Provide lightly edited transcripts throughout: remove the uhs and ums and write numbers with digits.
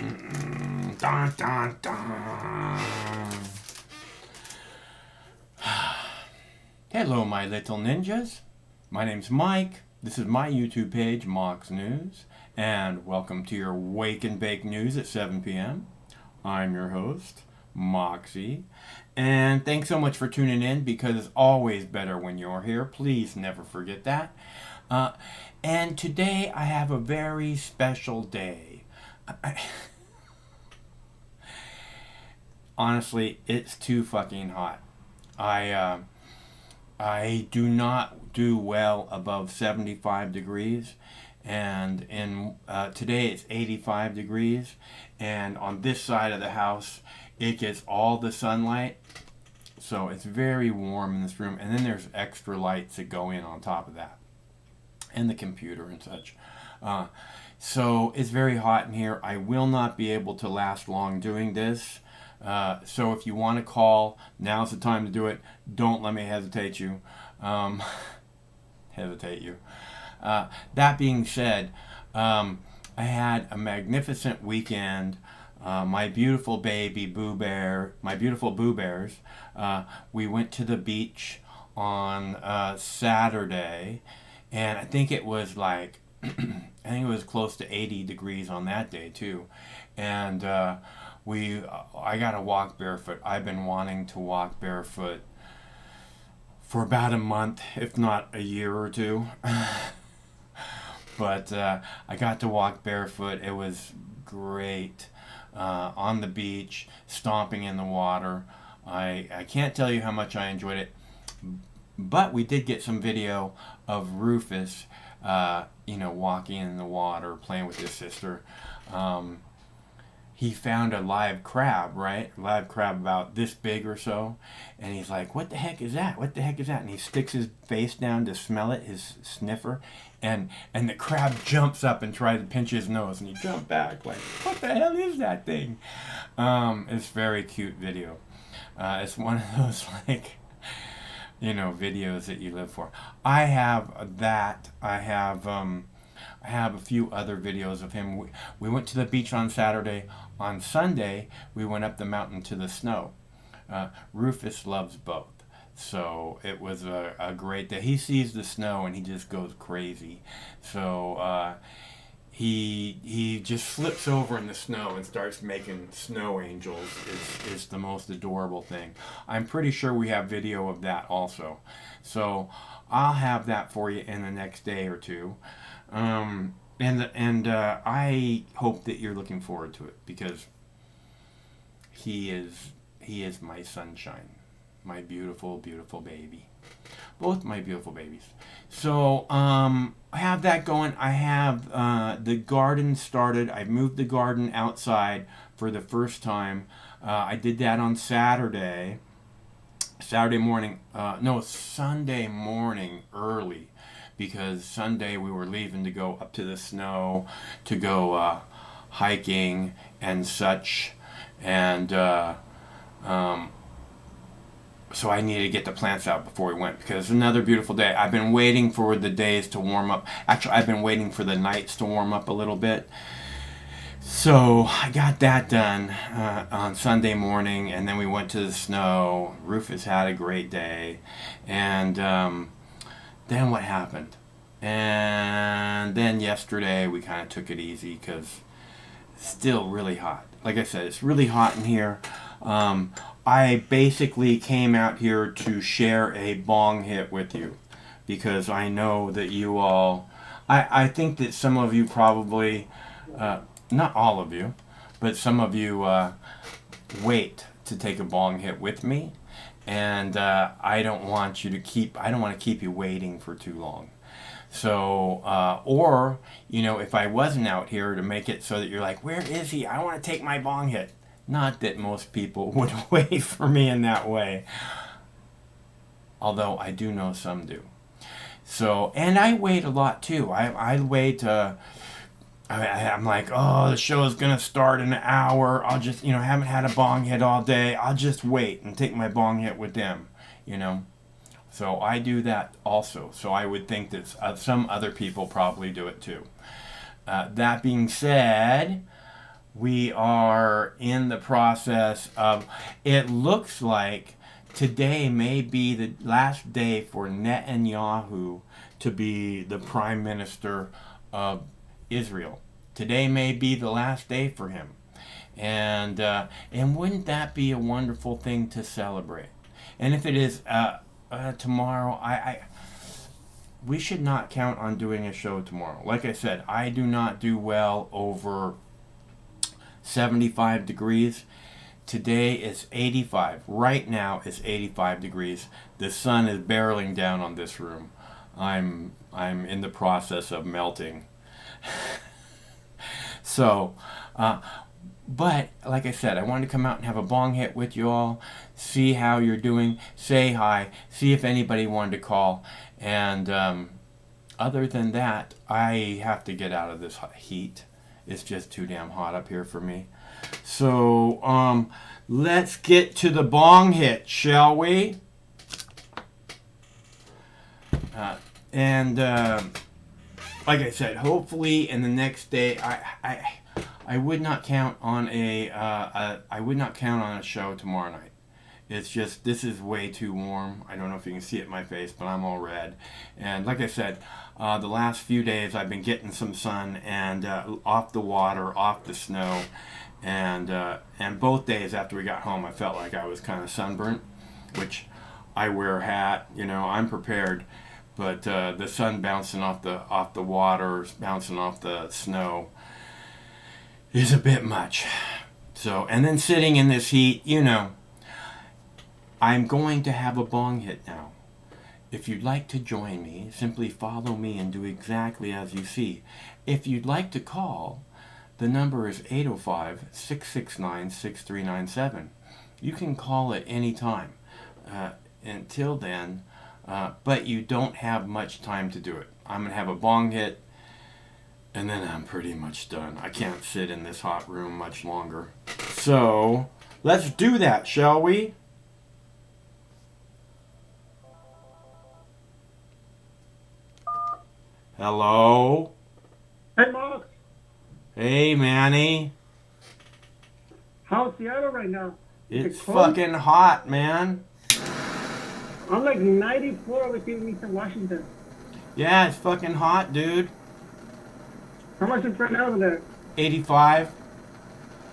Dun, dun, dun. Hello, my little ninjas. My name's Mike. This is my YouTube page, Mox News, and welcome to your Wake and Bake News at 7 p.m. I'm your host, Moxie, and thanks so much for tuning in because it's always better when you're here. Please never forget that. And today I have a very special day. Honestly, it's too fucking hot. I do not do well above 75 degrees, and today it's 85 degrees, and on this side of the house it gets all the sunlight, so it's very warm in this room, and then there's extra lights that go in on top of that, and the computer and such. So it's very hot in here. I will not be able to last long doing this. So if you want to call, now's the time to do it. Don't let me hesitate you. That being said, I had a magnificent weekend. My beautiful baby Boo Bear, my beautiful Boo Bears, we went to the beach on Saturday, and I think it was like, I think it was close to 80 degrees on that day too, and I got to walk barefoot. I've been wanting to walk barefoot for about a month, if not a year or two. But I got to walk barefoot. It was great. On the beach, stomping in the water. I can't tell you how much I enjoyed it. But we did get some video of Rufus, walking in the water, playing with his sister. He found a live crab, right? Live crab about this big or so. And he's like, what the heck is that? What the heck is that? And he sticks his face down to smell it, his sniffer. And the crab jumps up and tries to pinch his nose. And he jumped back like, what the hell is that thing? It's a very cute video. It's one of those, like, videos that you live for. I have that. I have a few other videos of him. We went to the beach on Saturday. On Sunday, we went up the mountain to the snow. Rufus loves both. So it was a great day. He sees the snow and he just goes crazy. So he just flips over in the snow and starts making snow angels. Is the most adorable thing. I'm pretty sure we have video of that also. So I'll have that for you in the next day or two. I hope that you're looking forward to it because he is my sunshine, my beautiful, beautiful baby. Both my beautiful babies. So I have that going. I have the garden started. I moved the garden outside for the first time. I did that on Saturday. Sunday morning early, because Sunday we were leaving to go up to the snow to go hiking and such, and so I needed to get the plants out before we went because it's another beautiful day. I've been waiting for the days to warm up. Actually, I've been waiting for the nights to warm up a little bit. So I got that done on Sunday morning, and then we went to the snow. Rufus had a great day, and then what happened? And then yesterday we kind of took it easy because it's still really hot. Like I said, it's really hot in here. I basically came out here to share a bong hit with you because I know that you all, I think that some of you probably, not all of you, but some of you wait to take a bong hit with me. And I don't want to keep you waiting for too long. So, or, if I wasn't out here to make it so that you're like, where is he? I want to take my bong hit. Not that most people would wait for me in that way. Although I do know some do. So, and I wait a lot too. I wait, I'm like, oh, the show is going to start in an hour. I'll just, haven't had a bong hit all day. I'll just wait and take my bong hit with them, So I do that also. So I would think that some other people probably do it too. That being said, we are in the process of, it looks like today may be the last day for Netanyahu to be the prime minister of Israel. Today may be the last day for him. And wouldn't that be a wonderful thing to celebrate? And if it is tomorrow, we should not count on doing a show tomorrow. Like I said, I do not do well over 75 degrees. Today is 85. Right now it's 85 degrees. The sun is barreling down on this room. I'm in the process of melting. So, but like I said, I wanted to come out and have a bong hit with you all, see how you're doing, say hi, see if anybody wanted to call, and other than that, I have to get out of this heat. It's just too damn hot up here for me. So, let's get to the bong hit, shall we? And like I said, hopefully in the next day, I would not count on a show tomorrow night. It's just, this is way too warm. I don't know if you can see it in my face, but I'm all red. And like I said, the last few days I've been getting some sun and off the water, off the snow, and both days after we got home, I felt like I was kind of sunburnt, which I wear a hat, you know, I'm prepared. But the sun bouncing off the water, bouncing off the snow, is a bit much. So, and then sitting in this heat, you know, I'm going to have a bong hit now. If you'd like to join me, simply follow me and do exactly as you see. If you'd like to call, the number is 805-669-6397. You can call at any time. Until then, but you don't have much time to do it. I'm going to have a bong hit, and then I'm pretty much done. I can't sit in this hot room much longer. So, let's do that, shall we? Hello? Hey, Mark. Hey, Manny. How's Seattle right now? It's cold? fucking hot, man. I'm like 94 over here in Eastern Washington. Yeah, it's fucking hot, dude. How much is right now over there? 85.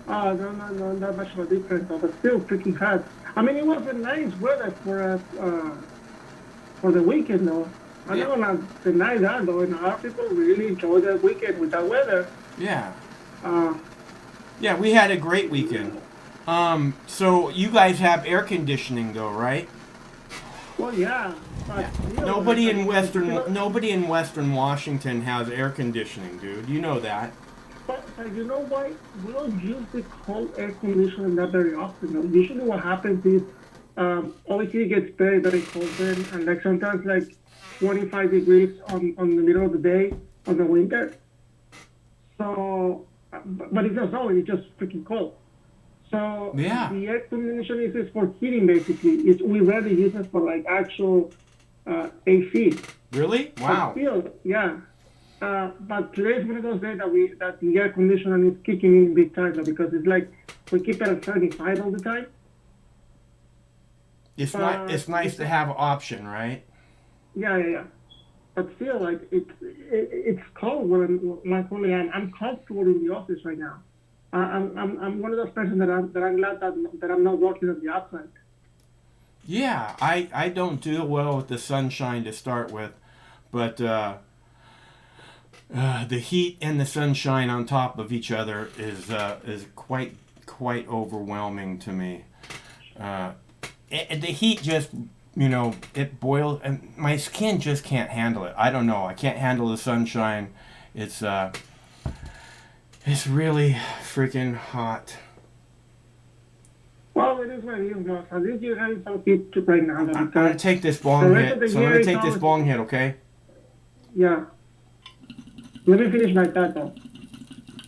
No, not much of a difference, though, but still freaking hot. I mean, it was a nice weather for the weekend, though. I'm Yeah. not gonna deny that, though. And a lot of people really enjoy the weekend with that weather. Yeah. Uh, Yeah, we had a great weekend. So you guys have air conditioning though, right? well, yeah. But, Yeah. you know, Nobody I mean, nobody in Western Washington has air conditioning, dude. You know that. But you know why? We don't use the cold air conditioner that very often. Though. Usually what happens is, over here it gets very, very cold then, and like sometimes like 25 degrees on the middle of the day on the winter. So, but it's not snowing, it's just freaking cold. So Yeah. the air conditioner is for heating basically. We rarely use it for like actual AC. Really? Wow. But still, yeah. But today's one of those days that the air conditioner is kicking in big time though, because it's like we keep it at 35 all the time. It's nice to have an option, right? Yeah. But still, like it's cold when I'm comfortable in the office right now. I'm one of those persons that I'm glad that I'm not working on the outside. Yeah, I don't do well with the sunshine to start with, but the heat and the sunshine on top of each other is quite overwhelming to me. The heat just, you know, it boils, and my skin just can't handle it. I don't know. I can't handle the sunshine. It's really freaking hot. Well, it is what it is, Mark. At least you're having some heat right now. I'm gonna take this bong hit. So let me take this bong hit, okay? Yeah. Let me finish like that though.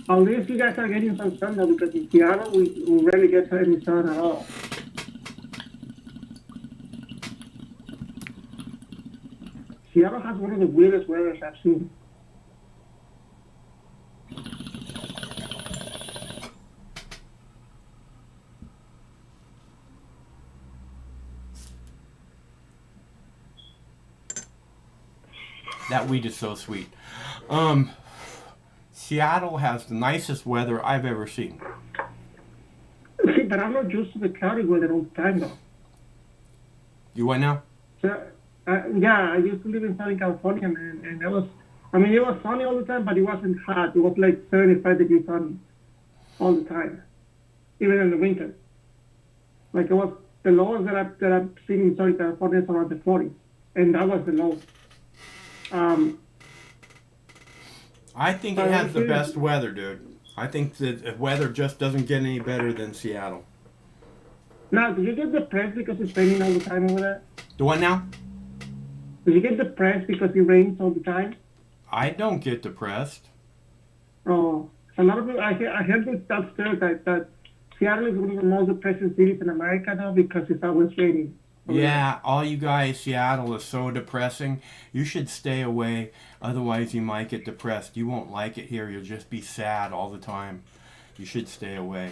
At least you guys are getting some sun though, because in Seattle we rarely get any sun at all. Seattle has one of the weirdest weathers I've seen. That weed is so sweet. Seattle has the nicest weather I've ever seen. See, but I'm not used to the cloudy weather all the time, though. You what now? So, yeah, I used to live in Southern California, man, and it was sunny all the time, but it wasn't hot. It was like 75 degrees sun all the time, even in the winter. Like it was the lowest that I've seen in Southern California is around the 40s, and that was the lowest. I think it has the best weather, dude. I think the weather just doesn't get any better than Seattle. Now, did you get depressed because it's raining all the time over there? The one now? Did you get depressed because it rains all the time? I don't get depressed. Oh, a lot of people, I heard that stereotype that Seattle is one of the most depressing cities in America now because it's always raining. Yeah, all you guys, Seattle is so depressing. You should stay away, otherwise you might get depressed. You won't like it here. You'll just be sad all the time. You should stay away.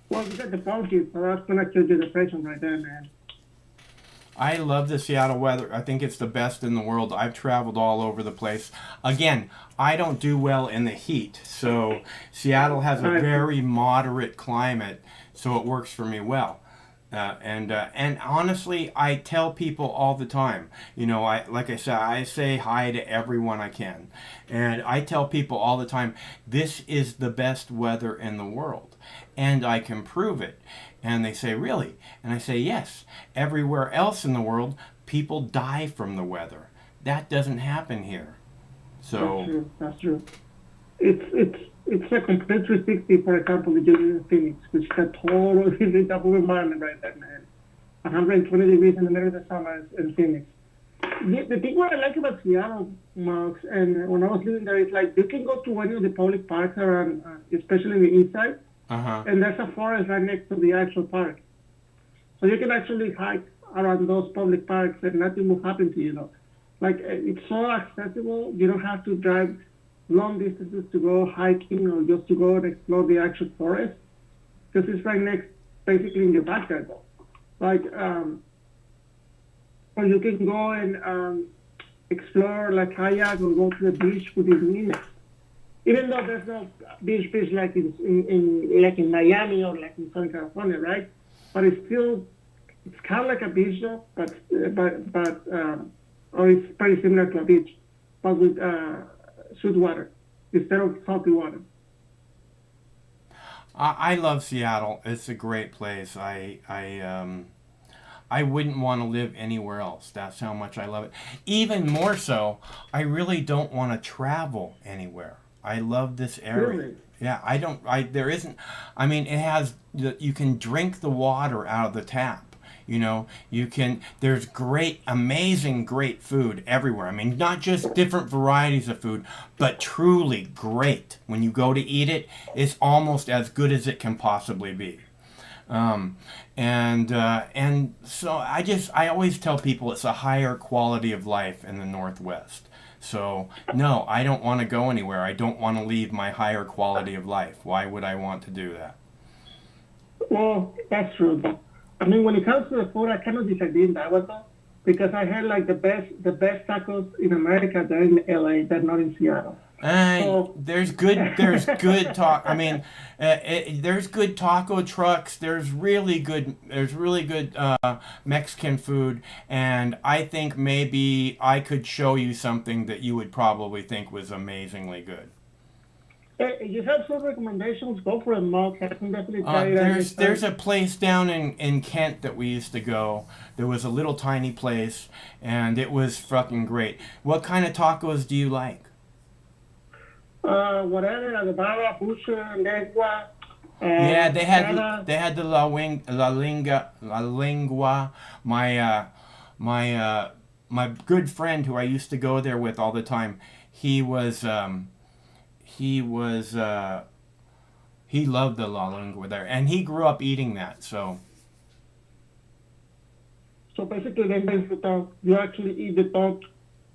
Well, you got the Balkans, so that's gonna kill your depression right there, man. I love the Seattle weather. I think it's the best in the world. I've traveled all over the place. Again, I don't do well in the heat, so Seattle has a very moderate climate, so it works for me well. And honestly, I tell people all the time. You know, like I said, I say hi to everyone I can, and I tell people all the time, this is the best weather in the world, and I can prove it. And they say, really? And I say, yes. Everywhere else in the world, people die from the weather. That doesn't happen here. So that's true. That's true. It's a complete 360. For example, if you live in Phoenix, which is a total different type of environment right there, man. 120 degrees in the middle of the summer in Phoenix. The thing what I like about Seattle, Max, and when I was living there, is like you can go to any of the public parks around, especially the east side, and there's a forest right next to the actual park. So you can actually hike around those public parks and nothing will happen to you, though. Like, it's so accessible, you don't have to drive long distances to go hiking or just to go and explore the actual forest, because it's right next, basically in your backyard, though. Like, or you can go and explore, like, kayak or go to the beach within minutes. Even though there's no beach like in Miami or like in Southern California, right? But it's kind of like a beach though, or it's pretty similar to a beach, but with sweet water instead of salty water. I love Seattle. It's a great place. I wouldn't want to live anywhere else. That's how much I love it. Even more so, I really don't want to travel anywhere. I love this area. Really? Yeah, there isn't, I mean, it has, you can drink the water out of the tap. You know, there's amazing, great food everywhere. I mean, not just different varieties of food, but truly great. When you go to eat it, it's almost as good as it can possibly be. And so I always tell people it's a higher quality of life in the Northwest. So, no, I don't want to go anywhere. I don't want to leave my higher quality of life. Why would I want to do that? Well, that's true. But, I mean, when it comes to the food, I kind of disagree in that one, though, because I heard like the best tacos in America, they're in LA, they're not in Seattle. There's good talk. I mean, there's good taco trucks. There's really good Mexican food, and I think maybe I could show you something that you would probably think was amazingly good. If you have some recommendations, go for it, Mark. I can definitely try it. There's a place down in Kent that we used to go. There was a little tiny place, and it was fucking great. What kind of tacos do you like? Whatever, the baba, pucha, lengua. Yeah, they had the la lingua. My good friend who I used to go there with all the time, he loved the la lingua there, and he grew up eating that. So basically, then you actually eat the tongue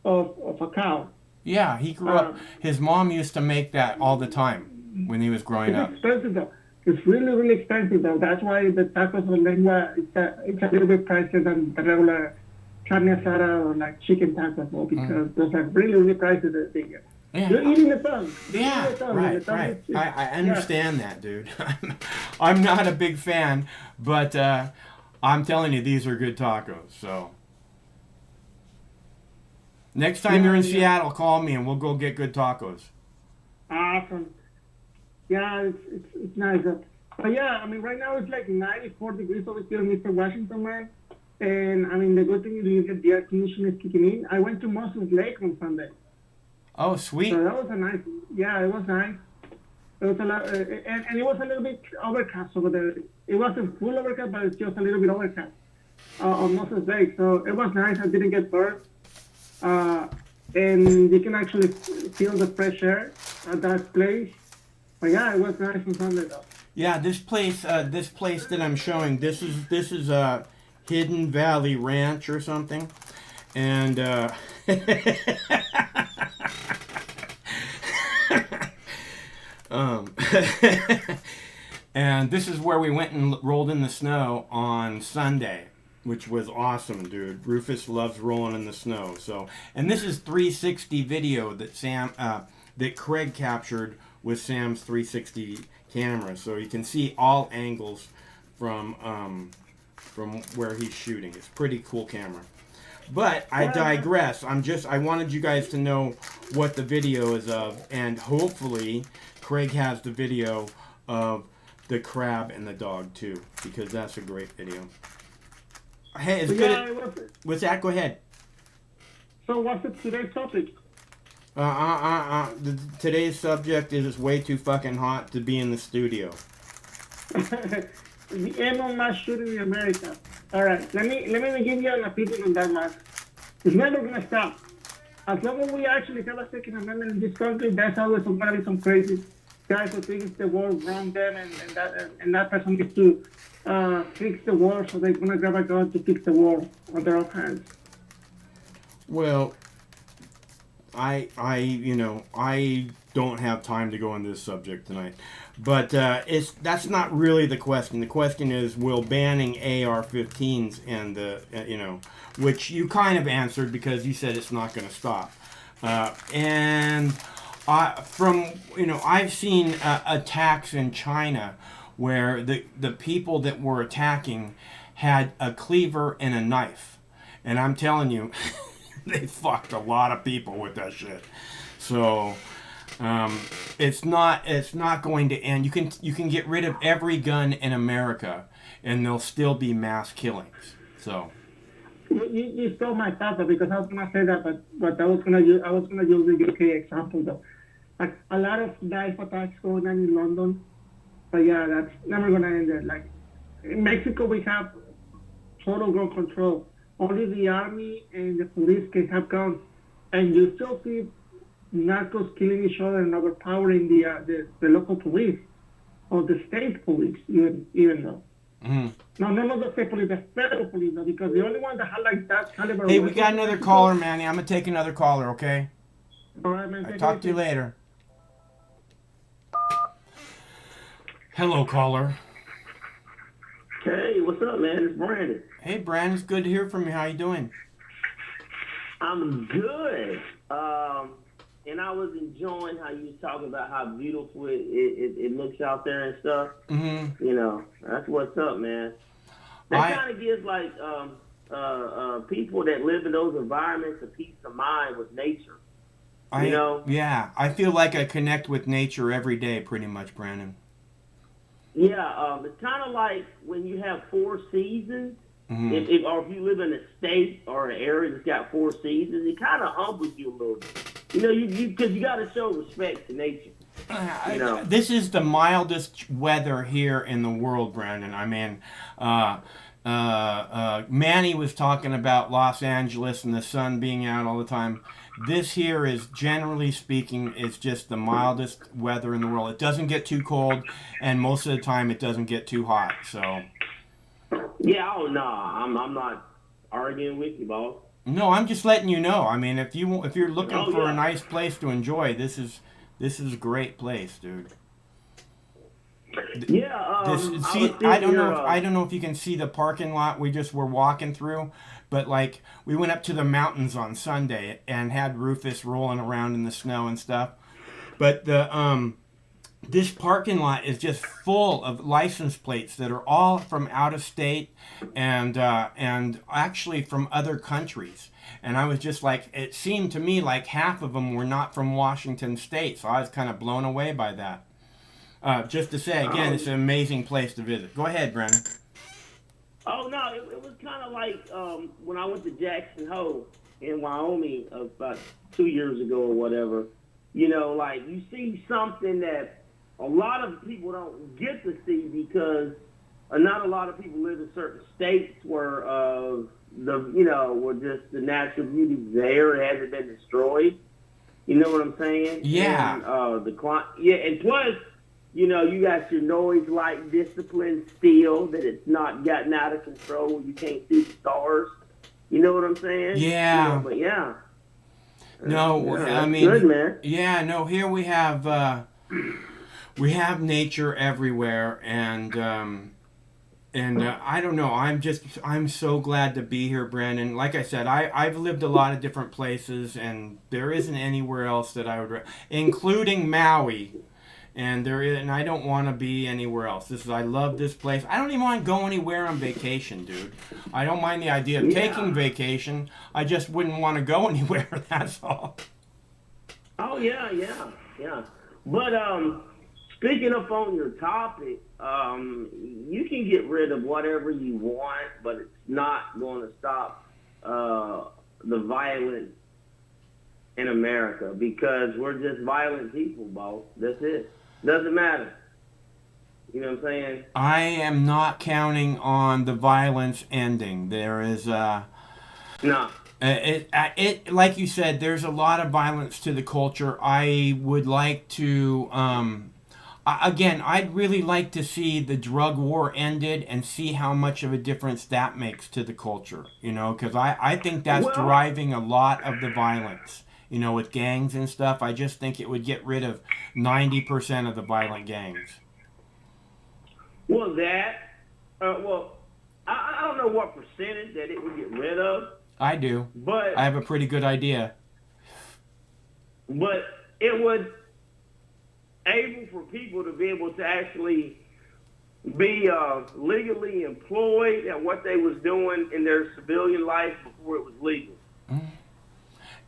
of a cow. Yeah, he grew up. His mom used to make that all the time when he was growing up. It's expensive though. It's really, really expensive though. That's why the tacos of lengua it's a little bit pricier than the regular carne asada or like chicken tacos, well, because those are really, really pricey. Yeah. You're eating the tongue. Yeah, right, right. I understand that, dude. I'm not a big fan, but I'm telling you, these are good tacos. So next time you're in Seattle, call me and we'll go get good tacos. Awesome. Yeah, it's nice. But yeah, I mean, right now it's like 94 degrees over here in Mr. Washington, man. And I mean, the good thing is that the air conditioning is kicking in. I went to Moses Lake on Sunday. Oh, sweet. So that was a nice, yeah, it was nice. It was a lot, and it was a little bit overcast over there. It wasn't full overcast, but it's just a little bit overcast on Moses Lake. So it was nice. I didn't get burned. And you can actually feel the fresh air at that place. But yeah, it was nice on Sunday though. Yeah, this place that I'm showing, this is a Hidden Valley Ranch or something, and and this is where we went and rolled in the snow on Sunday, which was awesome, dude. Rufus loves rolling in the snow. So, and this is 360 video that that Craig captured with Sam's 360 camera, so you can see all angles from where he's shooting. It's a pretty cool camera. But I digress. I wanted you guys to know what the video is of, and hopefully Craig has the video of the crab and the dog too, because that's a great video. Hey, it's good. What's that? Go ahead. So what's today's topic? Today's subject is it's way too fucking hot to be in the studio. The ammo mass shooting in America. All right, let me give you an opinion on that, mass. It's never gonna stop. As long as we actually have a Second Amendment in this country, there's always gonna be some crazy guys who think the war wrong them, and that person gets to fix the war, so they're gonna grab a gun to fix the war on their own hands. Well, I don't have time to go into this subject tonight, but that's not really the question. The question is, will banning AR-15s and which you kind of answered because you said it's not going to stop. I've seen attacks in China where the people that were attacking had a cleaver and a knife, and I'm telling you. They fucked a lot of people with that shit. So it's not going to end. You can get rid of every gun in America, and there'll still be mass killings. So you stole my thought because I was gonna say that, but I was gonna use the UK example though. Like a lot of knife attacks going on in London, but yeah, that's never gonna end there. Like in Mexico, we have total gun control. Only the army and the police can have guns, and you still see narcos killing each other and overpowering the local police or the state police, even though. Mm-hmm. No, none of the state police, the federal police, though, because the only one that had like that caliber. Hey, we got another caller, Manny. I'm gonna take another caller, okay? All right, man. I'll talk to you later. Hello, caller. Hey, what's up, man? It's Brandon. Hey, Brandon. It's good to hear from you. How you doing? I'm good. And I was enjoying how you was talking about how beautiful it looks out there and stuff. Mm-hmm. You know, that's what's up, man. That kind of gives like people that live in those environments a peace of mind with nature. You know? Yeah, I feel like I connect with nature every day, pretty much, Brandon. Yeah, it's kind of like when you have 4 seasons. Mm-hmm. If you live in a state or an area that's got 4 seasons, it kind of humbles you a little bit. You know, because you got to show respect to nature. You know? This is the mildest weather here in the world, Brandon. I mean, Manny was talking about Los Angeles and the sun being out all the time. This here is, generally speaking, it's just the mildest weather in the world. It doesn't get too cold, and most of the time it doesn't get too hot. So. Yeah, no, I'm not arguing with you, boss. No, I'm just letting you know. I mean, if you're looking for a nice place to enjoy, this is a great place, dude. Yeah. I don't know if you can see the parking lot we just were walking through, But like we went up to the mountains on Sunday and had Rufus rolling around in the snow and stuff. But the this parking lot is just full of license plates that are all from out of state and actually from other countries. And I was just like, it seemed to me like half of them were not from Washington State, so I was kind of blown away by that. Just to say again, it's an amazing place to visit. Go ahead, Brennan. Oh no, it was kind of like when I went to Jackson Hole in Wyoming about 2 years ago or whatever. You know, like you see something that a lot of people don't get to see because not a lot of people live in certain states where where just the natural beauty there hasn't been destroyed. You know what I'm saying? Yeah. And, and plus, you know, you got your noise light discipline still that it's not gotten out of control. You can't see the stars. You know what I'm saying? Yeah. You know, but yeah. No, Yeah, I mean, good, man. yeah, no. Here we have nature everywhere, and I don't know. I'm so glad to be here, Brandon. Like I said, I've lived a lot of different places, and there isn't anywhere else that I would, including Maui. And I don't want to be anywhere else. I love this place. I don't even want to go anywhere on vacation, dude. I don't mind the idea of taking vacation. I just wouldn't want to go anywhere. That's all. Oh yeah. But speaking up on your topic, you can get rid of whatever you want, but it's not going to stop the violence in America because we're just violent people, boss. That's it. Doesn't matter. You know what I'm saying? I am not counting on the violence ending. There is No. It like you said, there's a lot of violence to the culture. I would like to again, I'd really like to see the drug war ended and see how much of a difference that makes to the culture, you know, because I think that's driving a lot of the violence. You know, with gangs and stuff, I just think it would get rid of 90% of the violent gangs. Well, I don't know what percentage that it would get rid of. I do. But I have a pretty good idea. But it would able for people to be able to actually be legally employed at what they was doing in their civilian life before it was legal.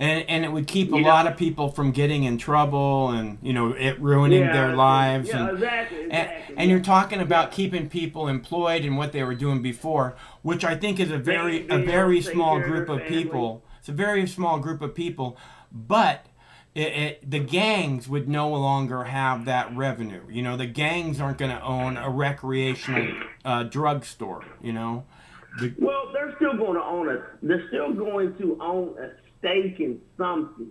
And it would keep a lot of people from getting in trouble and, you know, it ruining their lives. Yeah, exactly. And you're talking about keeping people employed and what they were doing before, which I think is a very small group of people. It's a very small group of people, but the gangs would no longer have that revenue. You know, the gangs aren't going to own a recreational drugstore, you know. Well, they're still going to own They're still going to own a stake in something.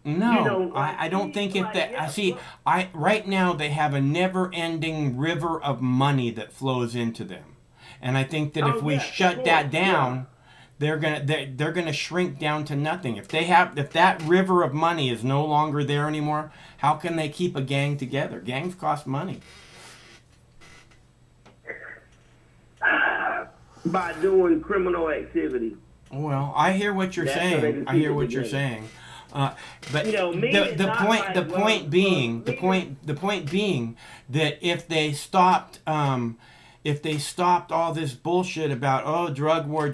No, you know, I don't think if that. Right now they have a never-ending river of money that flows into them, and I think that if we shut that down, they're gonna shrink down to nothing. If that river of money is no longer there anymore, how can they keep a gang together? Gangs cost money. By doing criminal activity. Well, I hear what you're saying. I hear what you're saying. But you know, the point being that if they stopped all this bullshit about drug war,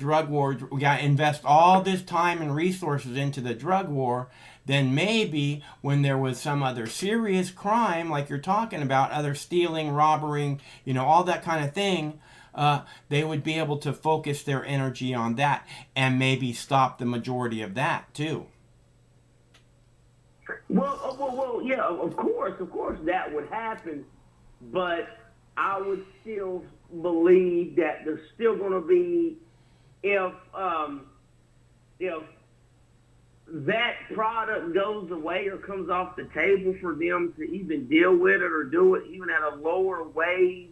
we got to invest all this time and resources into the drug war, then maybe when there was some other serious crime like you're talking about, other stealing, robbing, you know, all that kind of thing, they would be able to focus their energy on that and maybe stop the majority of that too. Well, yeah, of course that would happen, but I would still believe that there's still going to be, if that product goes away or comes off the table for them to even deal with it or do it even at a lower wage,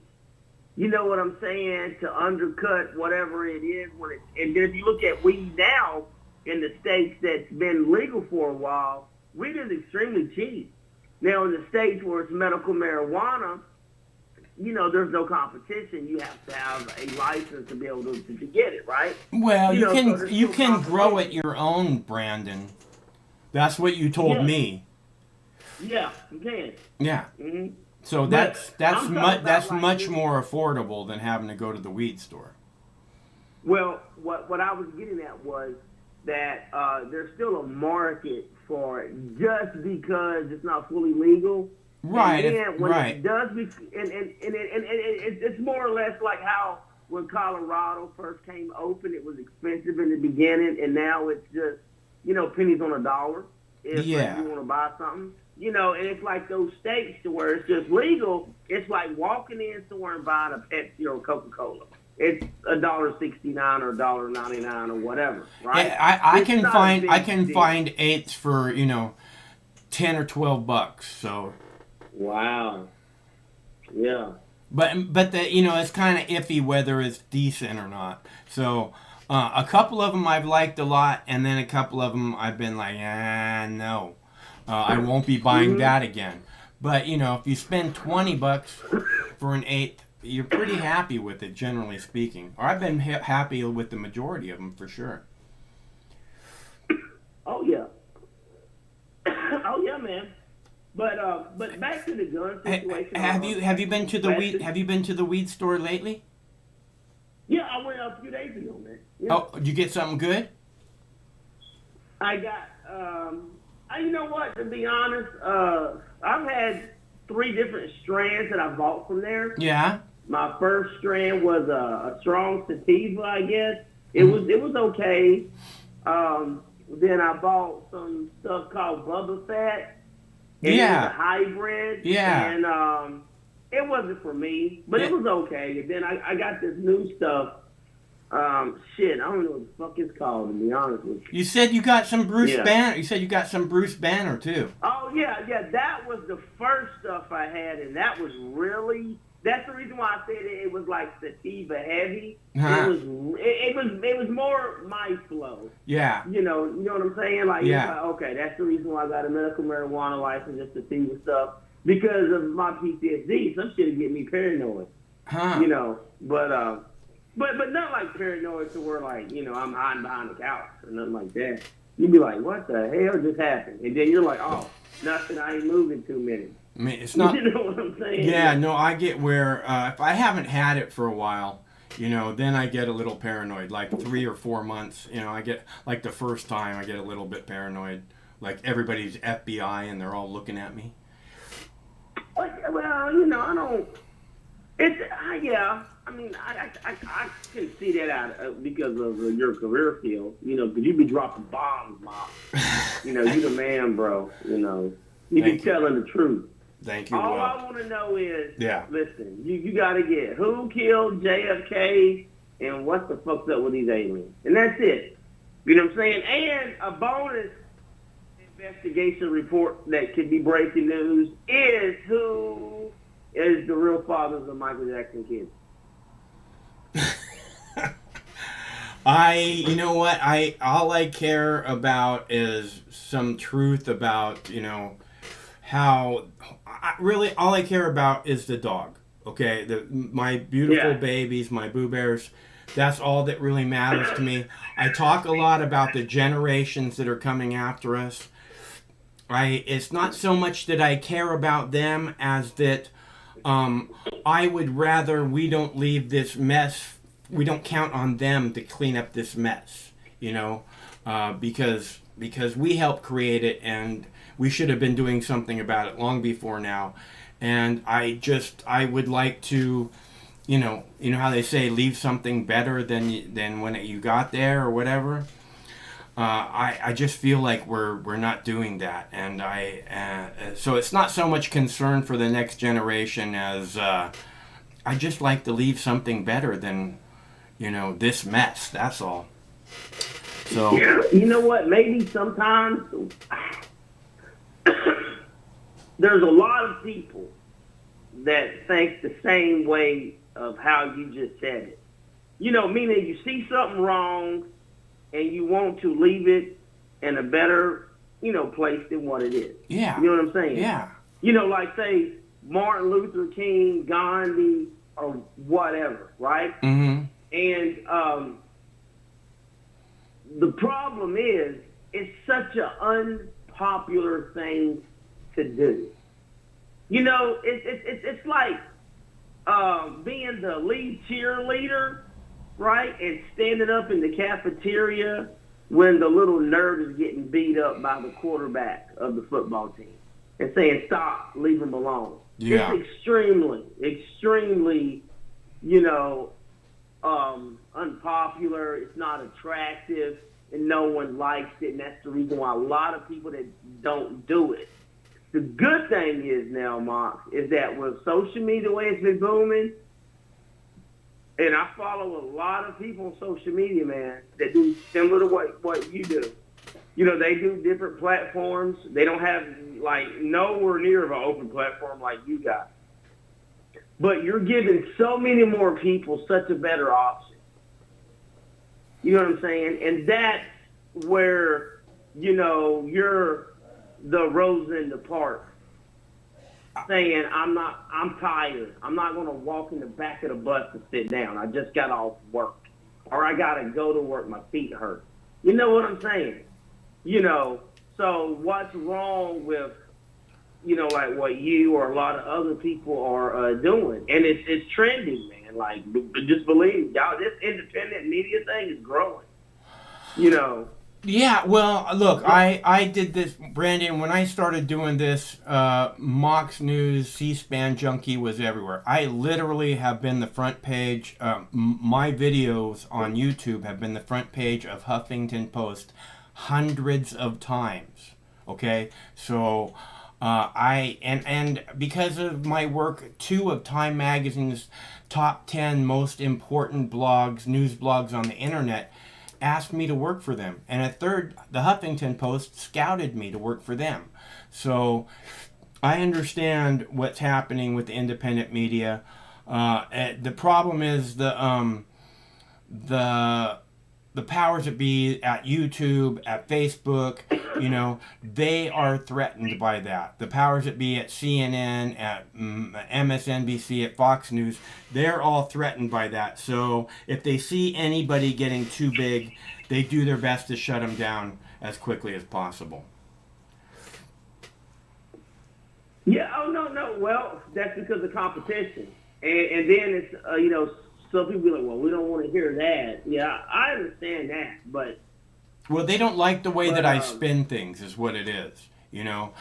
you know what I'm saying, to undercut whatever it is. And then if you look at weed now in the states that's been legal for a while, weed is extremely cheap. Now in the states where it's medical marijuana, there's no competition. You have to have a license to be able to get it, right? Well, you So can there's you no can grow it competition. your own, Brandon. That's what you told Yeah. me. Yeah, you can. Yeah. hmm So But I'm talking about that's like much this. more affordable than having to go to the weed store. Well, what I was getting at was that there's still a market for it just because it's not fully legal. Right. And then when Right. it does be, it's more or less like how when Colorado first came open, it was expensive in the beginning, and now it's just pennies on a dollar if Yeah. you want to buy something. And it's like those states to where it's just legal. It's like walking in somewhere and buying a Pepsi or Coca-Cola. It's $1.69 or $1.99 or whatever, right? Yeah, I It's can not a find big I can deal. find eighths for $10 or $12. So, Wow. Yeah. but it's kind of iffy whether it's decent or not. So, a couple of them I've liked a lot, and then a couple of them I've been like, no, I won't be buying that again. But if you spend $20 for an eighth, you're pretty happy with it, generally speaking. Or I've been happy with the majority of them for sure. Oh yeah. Oh yeah, man. But back to the gun situation. Have you been to the weed store lately? Yeah, I went a few days ago, man. Yeah. Oh, did you get something good? I got you know what? To be honest, I've had 3 different strands that I bought from there. Yeah. My first strand was a strong sativa, I guess. It was okay. Then I bought some stuff called Bubba Fat. And Yeah. It was a hybrid. Yeah. And it wasn't for me, but it was okay. And then I got this new stuff. I don't know what the fuck it's called, to be honest with you. You said you got some Bruce Yeah. Banner. You said you got some Bruce Banner too. Oh yeah, that was the first stuff I had, and that was really. That's the reason why I said it was like sativa heavy. Uh-huh. It was more my flow. Yeah. You know what I'm saying? Like, Yeah. it's like, okay, that's the reason why I got a medical marijuana license, just sativa stuff, because of my PTSD. Some shit would get me paranoid. Huh. But not like paranoid to where like I'm hiding behind the couch or nothing like that. You'd be like, what the hell just happened? And then you're like, oh, nothing. I ain't moved in 2 minutes. I mean, it's not. You know what I'm saying? Yeah. No, I get where if I haven't had it for a while, then I get a little paranoid. Like 3 or 4 months, I get like the first time I get a little bit paranoid. Like everybody's FBI and they're all looking at me. Well, I don't. Yeah. I mean, I can see that out because of your career field. Because you be dropping bombs, Mom. You the man, bro. You be telling the truth. Thank you. All I want to know is, Yeah. listen, you got to get who killed JFK and what the fuck's up with these aliens. And that's it. You know what I'm saying? And a bonus investigation report that could be breaking news is who is the real fathers of Michael Jackson kids. You know what? All I care about is some truth about, how really all I care about is the dog. Okay, my beautiful babies, my Boo Bears. That's all that really matters to me. I talk a lot about the generations that are coming after us. It's not so much that I care about them as that I would rather we don't leave this mess. We don't count on them to clean up this mess, because we helped create it and we should have been doing something about it long before now. And I would like to, how they say, leave something better than when you got there or whatever. I just feel like we're not doing that, and so it's not so much concern for the next generation as I just like to leave something better than this mess. That's all. So you know what? Maybe sometimes there's a lot of people that think the same way of how you just said it. Meaning you see something wrong and you want to leave it in a better, place than what it is. yeah, You know what I'm saying? yeah, Like say Martin Luther King, Gandhi, or whatever, right? Mm-hmm. And the problem is, it's such an unpopular thing to do. You know, it's like being the lead cheerleader, right? And standing up in the cafeteria when the little nerd is getting beat up by the quarterback of the football team and saying, stop, leave him alone. Yeah. It's extremely, you know, unpopular. It's not attractive, and no one likes it, and that's the reason why a lot of people that don't do it. The good thing is now, Mark, is that with social media the way it's been booming, and I follow a lot of people on social media, man, that do similar to what you do. You know, they do different platforms. They don't have, like, nowhere near of an open platform like you got. But you're giving so many more people such a better option. You know what I'm saying? And that's where, you know, you're the rose in the park saying, I'm tired. I'm not going to walk in the back of the bus to sit down. I just got off work. Or I got to go to work. My feet hurt. You know what I'm saying? You know, so what's wrong with, you know, like what you or a lot of other people are doing? And it's trending, man. Like, just believe, y'all, this independent media thing is growing. You know. Yeah, well, look, I did this, Brandon, when I started doing this, Mox News, C-SPAN Junkie was everywhere. I literally have been the front page, my videos on YouTube have been the front page of Huffington Post hundreds of times, okay? So, and because of my work, 2 of Time Magazine's top 10 most important blogs, news blogs on the internet, asked me to work for them, and a third, the Huffington Post, scouted me to work for them. So I understand what's happening with the independent media. The problem is the powers that be at YouTube, at Facebook, you know, they are threatened by that. The powers that be at CNN, at MSNBC, at Fox News, they're all threatened by that. So if they see anybody getting too big, they do their best to shut them down as quickly as possible. Yeah, oh, no. Well, that's because of competition. And then it's, you know, some people be like, well, we don't want to hear that. Yeah, I understand that, but... Well, they don't like the way that I spin things, is what it is. You know,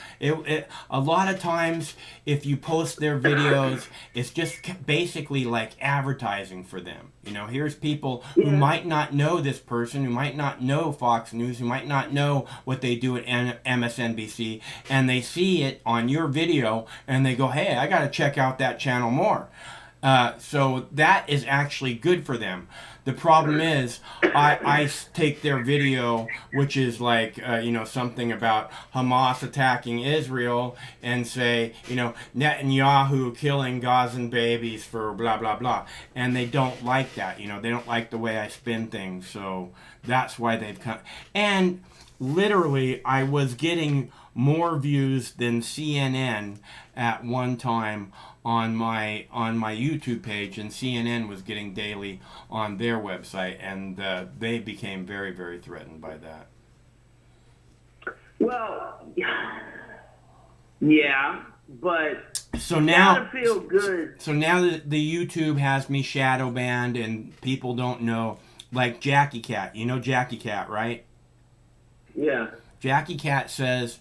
a lot of times, if you post their videos, it's just basically like advertising for them. You know, here's people who might not know this person, who might not know Fox News, who might not know what they do at MSNBC, and they see it on your video, and they go, hey, I got to check out that channel more. So that is actually good for them. The problem is, I take their video, which is like, you know, something about Hamas attacking Israel, and say, you know, Netanyahu killing Gazan babies for blah, blah, blah. And they don't like that, you know, they don't like the way I spin things, so that's why they've come. And literally, I was getting more views than CNN at one time on my YouTube page, and CNN was getting daily on their website, and they became very, very threatened by that. Well, yeah, but so now gotta feel good. So now that the YouTube has me shadow banned, and people don't know, like Jackie Cat. You know Jackie Cat, right? Yeah. Jackie Cat says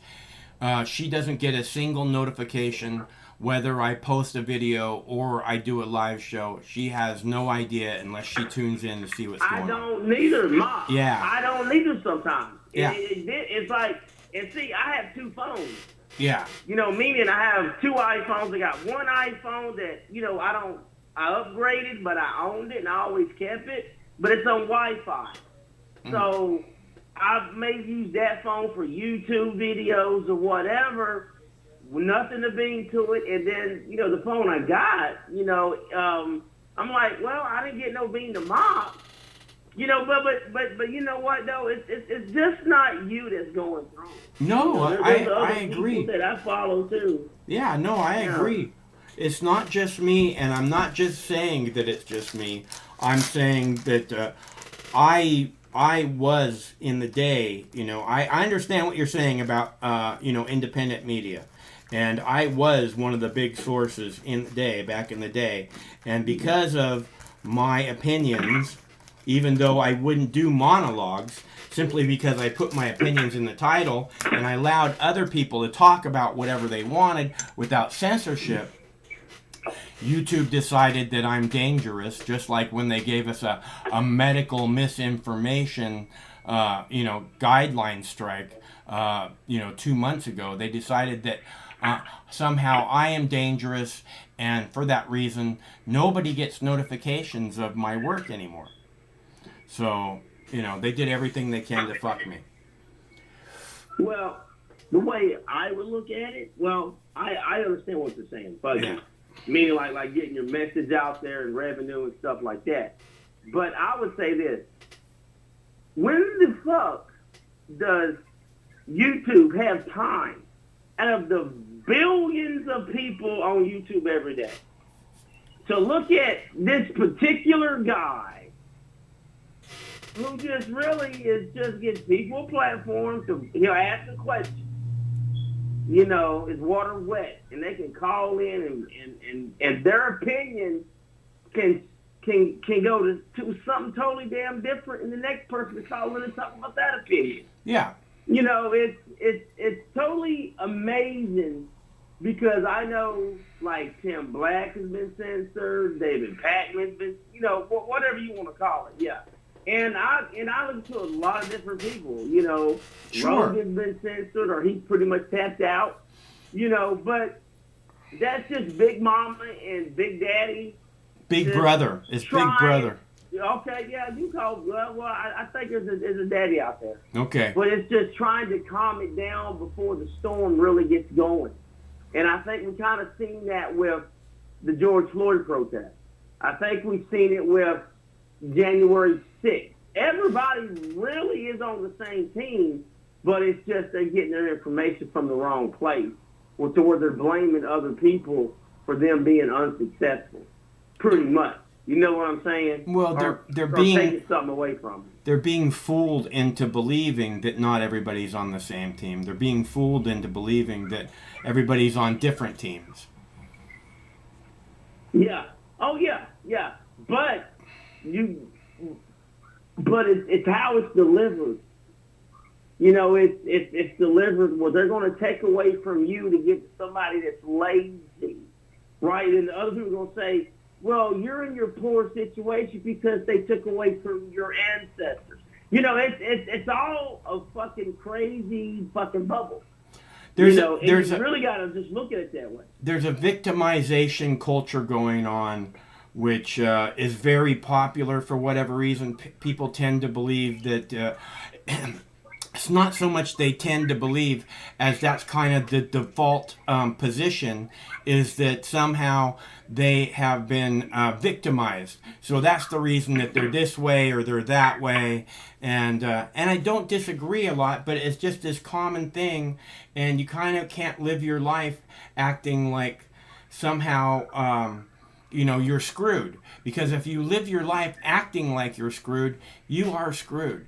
she doesn't get a single notification whether I post a video or I do a live show. She has no idea unless she tunes in to see what's going on. I don't neither, Mom. Yeah. I don't neither sometimes. Yeah. It's like, and see, I have 2 phones. Yeah. You know, meaning I have 2 iPhones. I got one iPhone that, you know, I upgraded, but I owned it and I always kept it, but it's on Wi-Fi. So I may use that phone for YouTube videos or whatever, nothing to bring to it. And then, you know, the phone I got, you know, I'm like, well, I didn't get no bean to mop. You know, but you know what though? It's just not you that's going through. No, you know, I other agree. People that I follow too. Yeah, no, I agree. It's not just me, and I'm not just saying that it's just me. I'm saying that I was in the day, I understand what you're saying about, independent media. And I was one of the big sources back in the day. And because of my opinions, even though I wouldn't do monologues, simply because I put my opinions in the title and I allowed other people to talk about whatever they wanted without censorship, YouTube decided that I'm dangerous, just like when they gave us a medical misinformation, guideline strike, 2 months ago. They decided that somehow I am dangerous, and for that reason, nobody gets notifications of my work anymore. So, they did everything they can to fuck me. Well, the way I would look at it, I understand what you're saying, but Yeah. meaning like getting your message out there and revenue and stuff like that. But I would say this: when the fuck does YouTube have time out of the billions of people on YouTube every day to look at this particular guy who just really gives people a platform to ask a question? Is water wet, and they can call in and their opinion can go to something totally damn different, and the next person is calling and talking about that opinion. Yeah. It's totally amazing, because I know like Tim Black has been censored, David Patton's been, whatever you want to call it, yeah. And I listen to a lot of different people, Sure. Rogan's been censored, or he's pretty much tapped out, but that's just Big Mama and Big Daddy. Big Brother. It's Big Brother. Okay, yeah, you call, I think there's a daddy out there. Okay. But it's just trying to calm it down before the storm really gets going. And I think we've kind of seen that with the George Floyd protest. I think we've seen it with January 6th. Everybody really is on the same team, but it's just they're getting their information from the wrong place, or to where they're blaming other people for them being unsuccessful. Pretty much. You know what I'm saying? Well, or being taking something away from them. They're being fooled into believing that not everybody's on the same team. They're being fooled into believing that everybody's on different teams. Yeah. Oh yeah. Yeah. But it's how it's delivered. It's delivered. Well, they're going to take away from you to give to somebody that's lazy, right? And the other people are going to say, well, you're in your poor situation because they took away from your ancestors. It's all a fucking crazy fucking bubble. You really got to just look at it that way. There's a victimization culture going on, which is very popular for whatever reason. People tend to believe that it's not so much they tend to believe as that's kind of the default position, is that somehow they have been victimized. So that's the reason that they're this way or they're that way. And I don't disagree a lot, but it's just this common thing, and you kind of can't live your life acting like somehow you're screwed. Because if you live your life acting like you're screwed, you are screwed.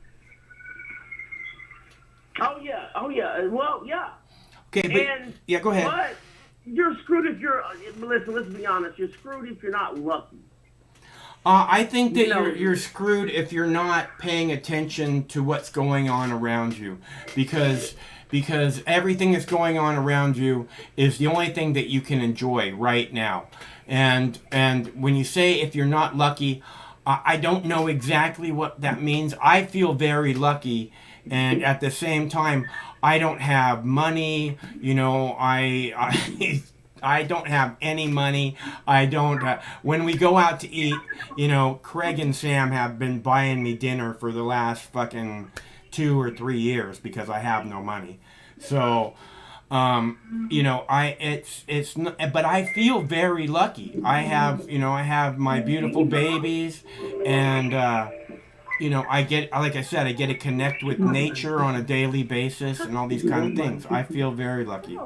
Oh yeah. Well, yeah. Okay, but go ahead. But you're screwed if you're. Listen, let's be honest. You're screwed if you're not lucky. I think that you're screwed if you're not paying attention to what's going on around you, because everything that's going on around you is the only thing that you can enjoy right now. And when you say if you're not lucky, I don't know exactly what that means. I feel very lucky. And at the same time, I don't have money. I don't have any money. I don't. When we go out to eat, Craig and Sam have been buying me dinner for the last fucking 2 or 3 years because I have no money. So, it's not, but I feel very lucky. I have my beautiful babies, and I get, like I said, I get to connect with nature on a daily basis and all these kind of things. I feel very lucky.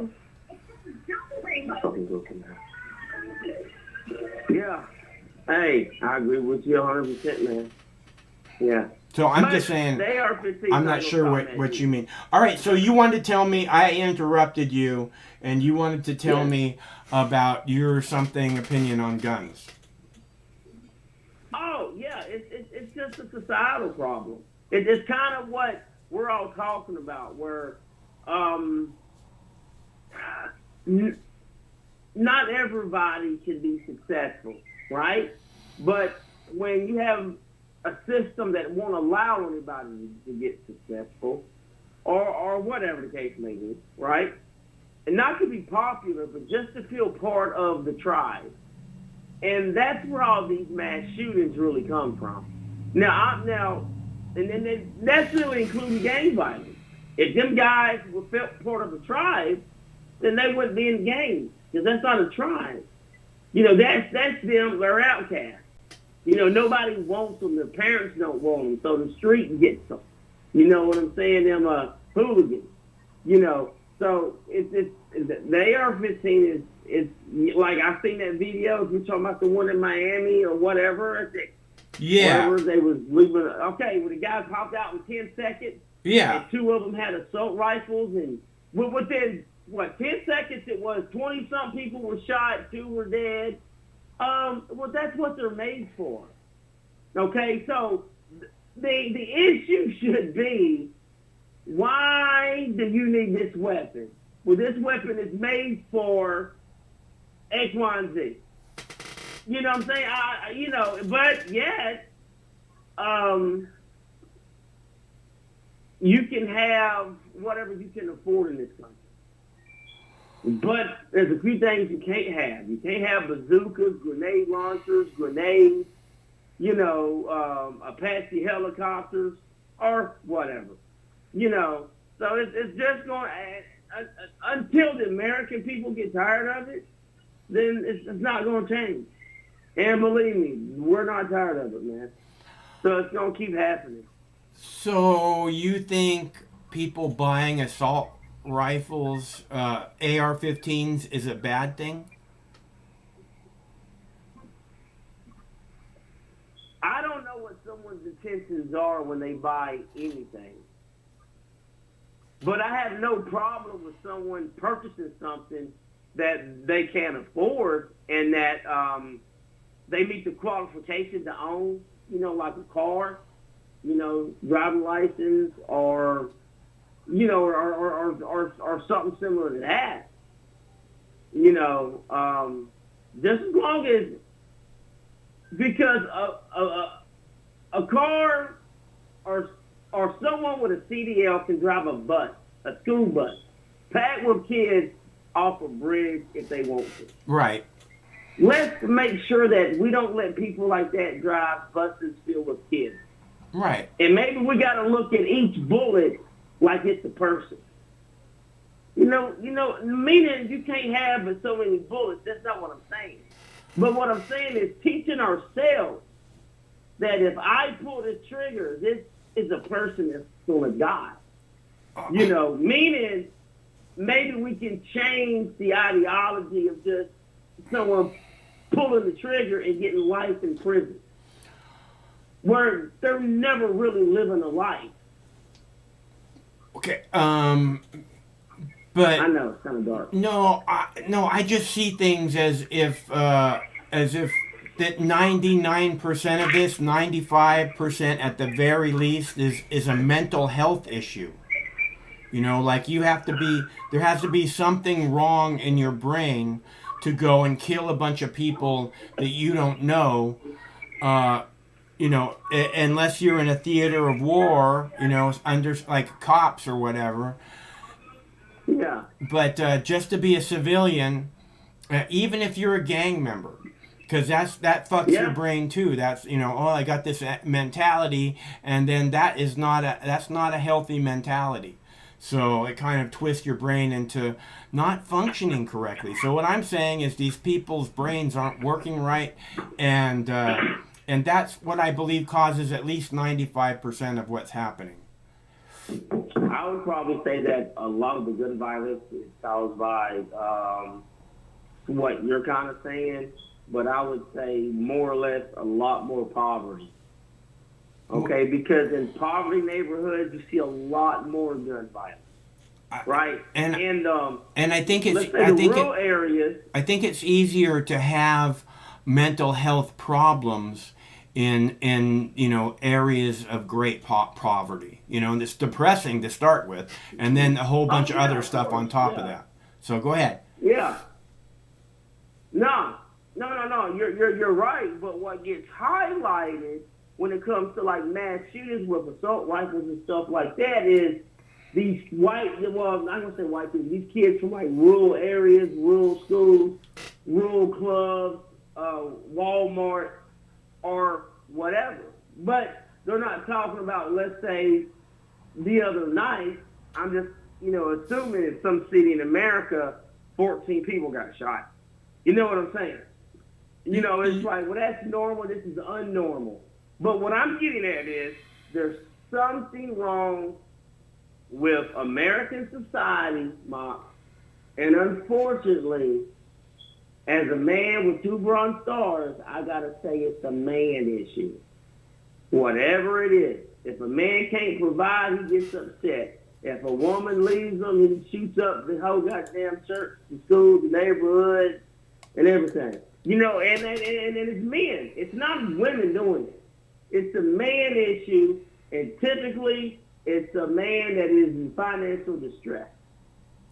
Yeah. Hey, I agree with you 100%, man. Yeah. So I'm But just saying, they are 15. I'm not sure what you mean. All right, so you wanted to tell me, I interrupted you, and you wanted to tell me about your something opinion on guns. Oh yeah, it's just a societal problem. It's kind of what we're all talking about, where um, n- not everybody can be successful, right? But when you have a system that won't allow anybody to get successful, or whatever the case may be, right? And not to be popular, but just to feel part of the tribe. And that's where all these mass shootings really come from. And then that's really including gang violence. If them guys were felt part of a tribe, then they wouldn't be in gangs because that's not a tribe. That's them. They're outcasts. Nobody wants them. Their parents don't want them, so the street gets them. You know what I'm saying? Them hooligans. So it's the AR-15 is like I've seen that video. If you're talking about the one in Miami or whatever, whatever they was leaving. Okay, when the guy popped out in 10 seconds. Yeah. And two of them had assault rifles, and within 10 seconds it was 20-some people were shot, 2 were dead. Well, that's what they're made for. Okay, so the issue should be, why do you need this weapon? Well, this weapon is made for X, Y, and Z. You know what I'm saying? But yet, you can have whatever you can afford in this country. But there's a few things you can't have. You can't have bazookas, grenade launchers, grenades, Apache helicopters, or whatever. So it's just going until the American people get tired of it, then it's not going to change. And believe me, we're not tired of it, man. So it's going to keep happening. So you think people buying assault rifles, AR-15s, is a bad thing? I don't know what someone's intentions are when they buy anything. But I have no problem with someone purchasing something that they can't afford and that they meet the qualification to own, like a car, driving license or something similar to that. Just as long as, because a car or someone with a CDL can drive a bus, a school bus, packed with kids off a bridge if they want to. Right. Let's make sure that we don't let people like that drive buses filled with kids. Right. And maybe we got to look at each bullet like it's a person. Meaning you can't have but so many bullets. That's not what I'm saying. But what I'm saying is teaching ourselves that if I pull the trigger, this is a person that's going to die. Meaning maybe we can change the ideology of just someone pulling the trigger and getting life in prison, where they're never really living a life. Okay. But I know it's kind of dark. No, I just see things as if that 99% of this, 95% at the very least, is a mental health issue. Like there has to be something wrong in your brain to go and kill a bunch of people that you don't know, unless you're in a theater of war, under like cops or whatever. Yeah. But just to be a civilian, even if you're a gang member, because that fucks your brain too. That's I got this mentality, and then that's not a healthy mentality. So it kind of twists your brain into not functioning correctly. So what I'm saying is these people's brains aren't working right, and that's what I believe causes at least 95% of what's happening. I would probably say that a lot of the gun violence is caused by what you're kind of saying, but I would say more or less a lot more poverty. Okay, because in poverty neighborhoods, you see a lot more gun violence, right? And I think let's say rural areas. I think it's easier to have mental health problems in areas of great poverty. And it's depressing to start with, and then a whole bunch of other stuff on top of that. So go ahead. Yeah. No. You're right. But what gets highlighted when it comes to like mass shootings with assault rifles and stuff like that is these I'm not gonna say white people, these kids from like rural areas, rural schools, rural clubs, Walmart, or whatever. But they're not talking about, let's say, the other night, I'm just, assuming in some city in America, 14 people got shot. You know what I'm saying? It's like, well, that's normal, this is unnormal. But what I'm getting at is there's something wrong with American society, and unfortunately, as a man with 2 Bronze Stars, I gotta say it's a man issue. Whatever it is. If a man can't provide, he gets upset. If a woman leaves him, he shoots up the whole goddamn church, the school, the neighborhood, and everything. And it's men. It's not women doing it. It's a man issue, and typically it's a man that is in financial distress.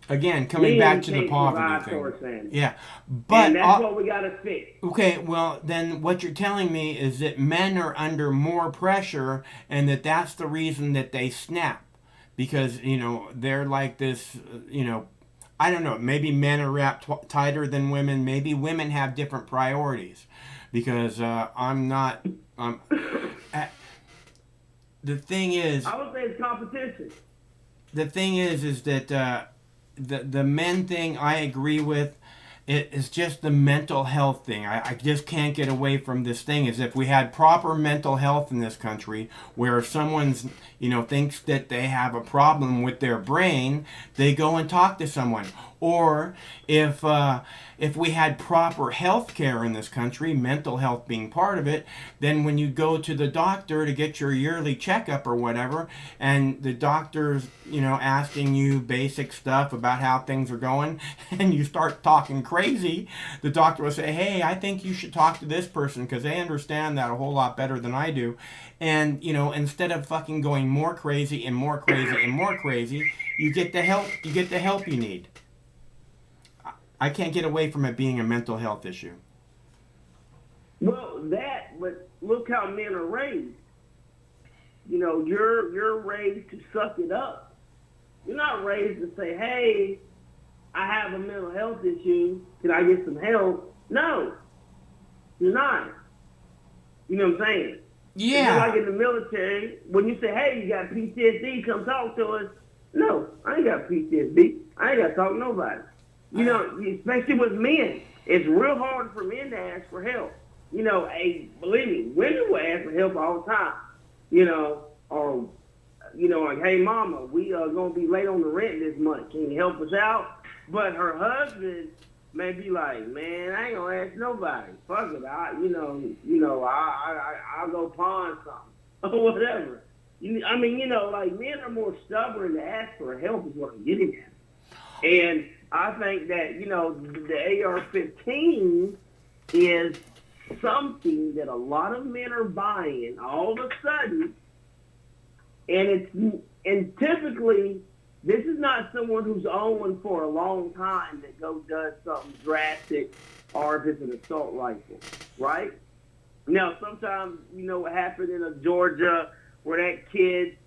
Again, coming back to the poverty thing. Yeah, but and that's what we got to fix. Okay, well, then what you're telling me is that men are under more pressure, and that's the reason that they snap. Because, they're like this, I don't know, maybe men are wrapped tighter than women. Maybe women have different priorities. Because I'm not... the thing is... I would say it's competition. The thing is that... The men thing I agree with. It's just the mental health thing. I just can't get away from this thing. Is if we had proper mental health in this country, where if someone's thinks that they have a problem with their brain, they go and talk to someone. Or if we had proper health care in this country, mental health being part of it, then when you go to the doctor to get your yearly checkup or whatever, and the doctor's asking you basic stuff about how things are going, and you start talking crazy, the doctor will say, hey, I think you should talk to this person because they understand that a whole lot better than I do. And instead of fucking going more crazy and more crazy and more crazy, you get the help you need. I can't get away from it being a mental health issue. Well, but look how men are raised. You're raised to suck it up. You're not raised to say, hey, I have a mental health issue. Can I get some help? No, you're not. You know what I'm saying? Yeah. Like in the military, when you say, hey, you got PTSD, come talk to us. No, I ain't got PTSD. I ain't got to talk to nobody. Especially with men, it's real hard for men to ask for help. Believe me, women will ask for help all the time. Or like, hey, mama, we are going to be late on the rent this month. Can you help us out? But her husband may be like, man, I ain't going to ask nobody. Fuck it. I'll go pawn something or whatever. Like men are more stubborn to ask for help is what I'm getting at. And I think that, the AR-15 is something that a lot of men are buying all of a sudden. And typically, this is not someone who's owned one for a long time that does something drastic, or if it's an assault rifle, right? Now, sometimes, what happened in Georgia where that kid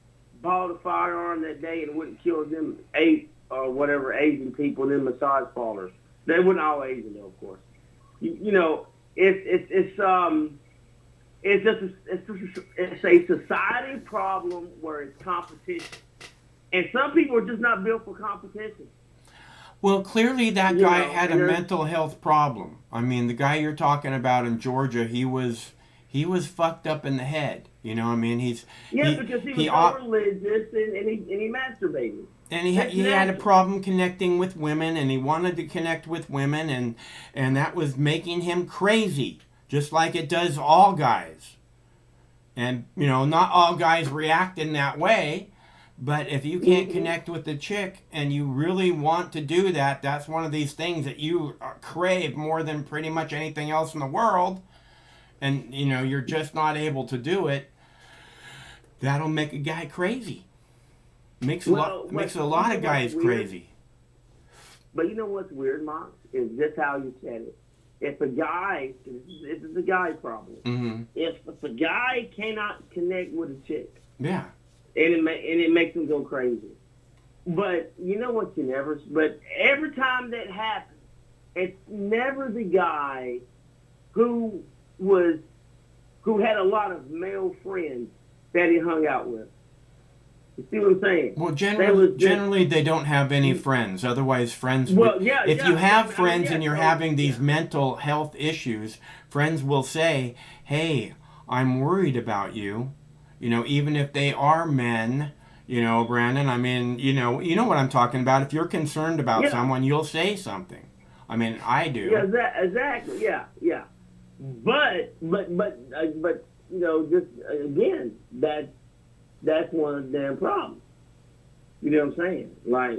bought a firearm that day and wouldn't kill them 8 or whatever Asian people in massage parlors. They weren't all Asian, though, of course. It's a society problem where it's competition, and some people are just not built for competition. Well, clearly that guy had a mental health problem. I mean, the guy you're talking about in Georgia, he was fucked up in the head. Because he was so religious and he masturbated. And he had a problem connecting with women, and he wanted to connect with women, and that was making him crazy, just like it does all guys. And, not all guys react in that way, but if you can't connect with the chick and you really want to do that, that's one of these things that you crave more than pretty much anything else in the world, and, you're just not able to do it, that'll make a guy crazy. Makes a lot of guys crazy. But you know what's weird, Mox, is just how you said it. If a guy, this is a guy problem. Mm-hmm. If a guy cannot connect with a chick, yeah, and it makes him go crazy. But you know what? But every time that happens, it's never the guy who had a lot of male friends that he hung out with. You see what I'm saying? Well, generally they don't have any friends. Otherwise, friends. If you have friends and you're having these mental health issues, friends will say, "Hey, I'm worried about you." Even if they are men. Brandon. I mean, you know what I'm talking about. If you're concerned about someone, you'll say something. I mean, I do. Yeah, exactly. Yeah. But just again, that's one of the damn problems. You know what I'm saying? Like,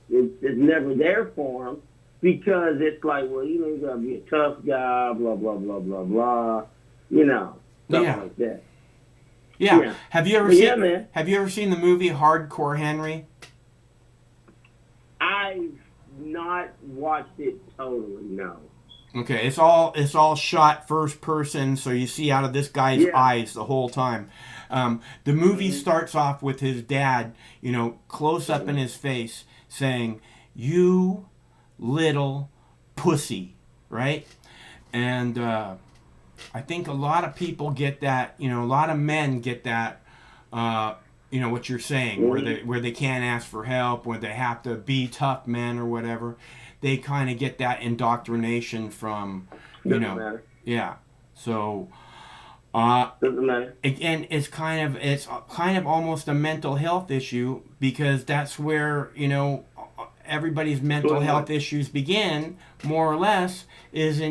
it's never there for him because it's like, well, you gotta be a tough guy, blah blah blah blah blah. Stuff like that. Yeah. Have you ever seen the movie Hardcore Henry? I've not watched it totally. No. Okay, it's all shot first person, so you see out of this guy's eyes the whole time. The movie starts off with his dad, close up in his face, saying, "You little pussy," right? And I think a lot of people get that. A lot of men get that. What you're saying, where they can't ask for help, where they have to be tough men or whatever. They kind of get that indoctrination from, Doesn't matter. Yeah. So, Doesn't matter. Again, it's kind of almost a mental health issue because that's where everybody's mental health issues begin, more or less, is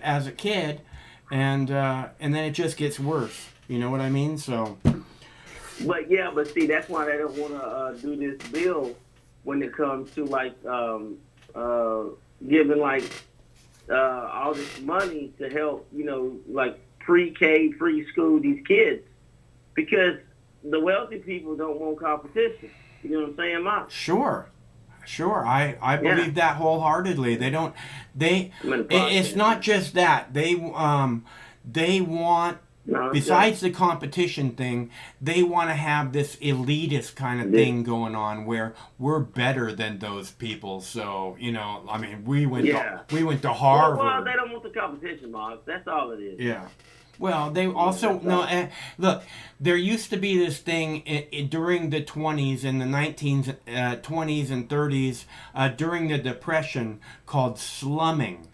as a kid, and then it just gets worse. You know what I mean? So. But see, that's why they don't want to do this bill when it comes to giving all this money to help, pre-K, preschool these kids, because the wealthy people don't want competition. You know what I'm saying, Mike? Sure. I believe that wholeheartedly. It's not just that. They want. Besides the competition thing, they want to have this elitist kind of thing going on where we're better than those people. So, I mean, we went to Harvard. Well, they don't want the competition, Mark. That's all it is. Yeah. Well, they also look. There used to be this thing during the 20s and the 20s and 30s during the Depression called slumming.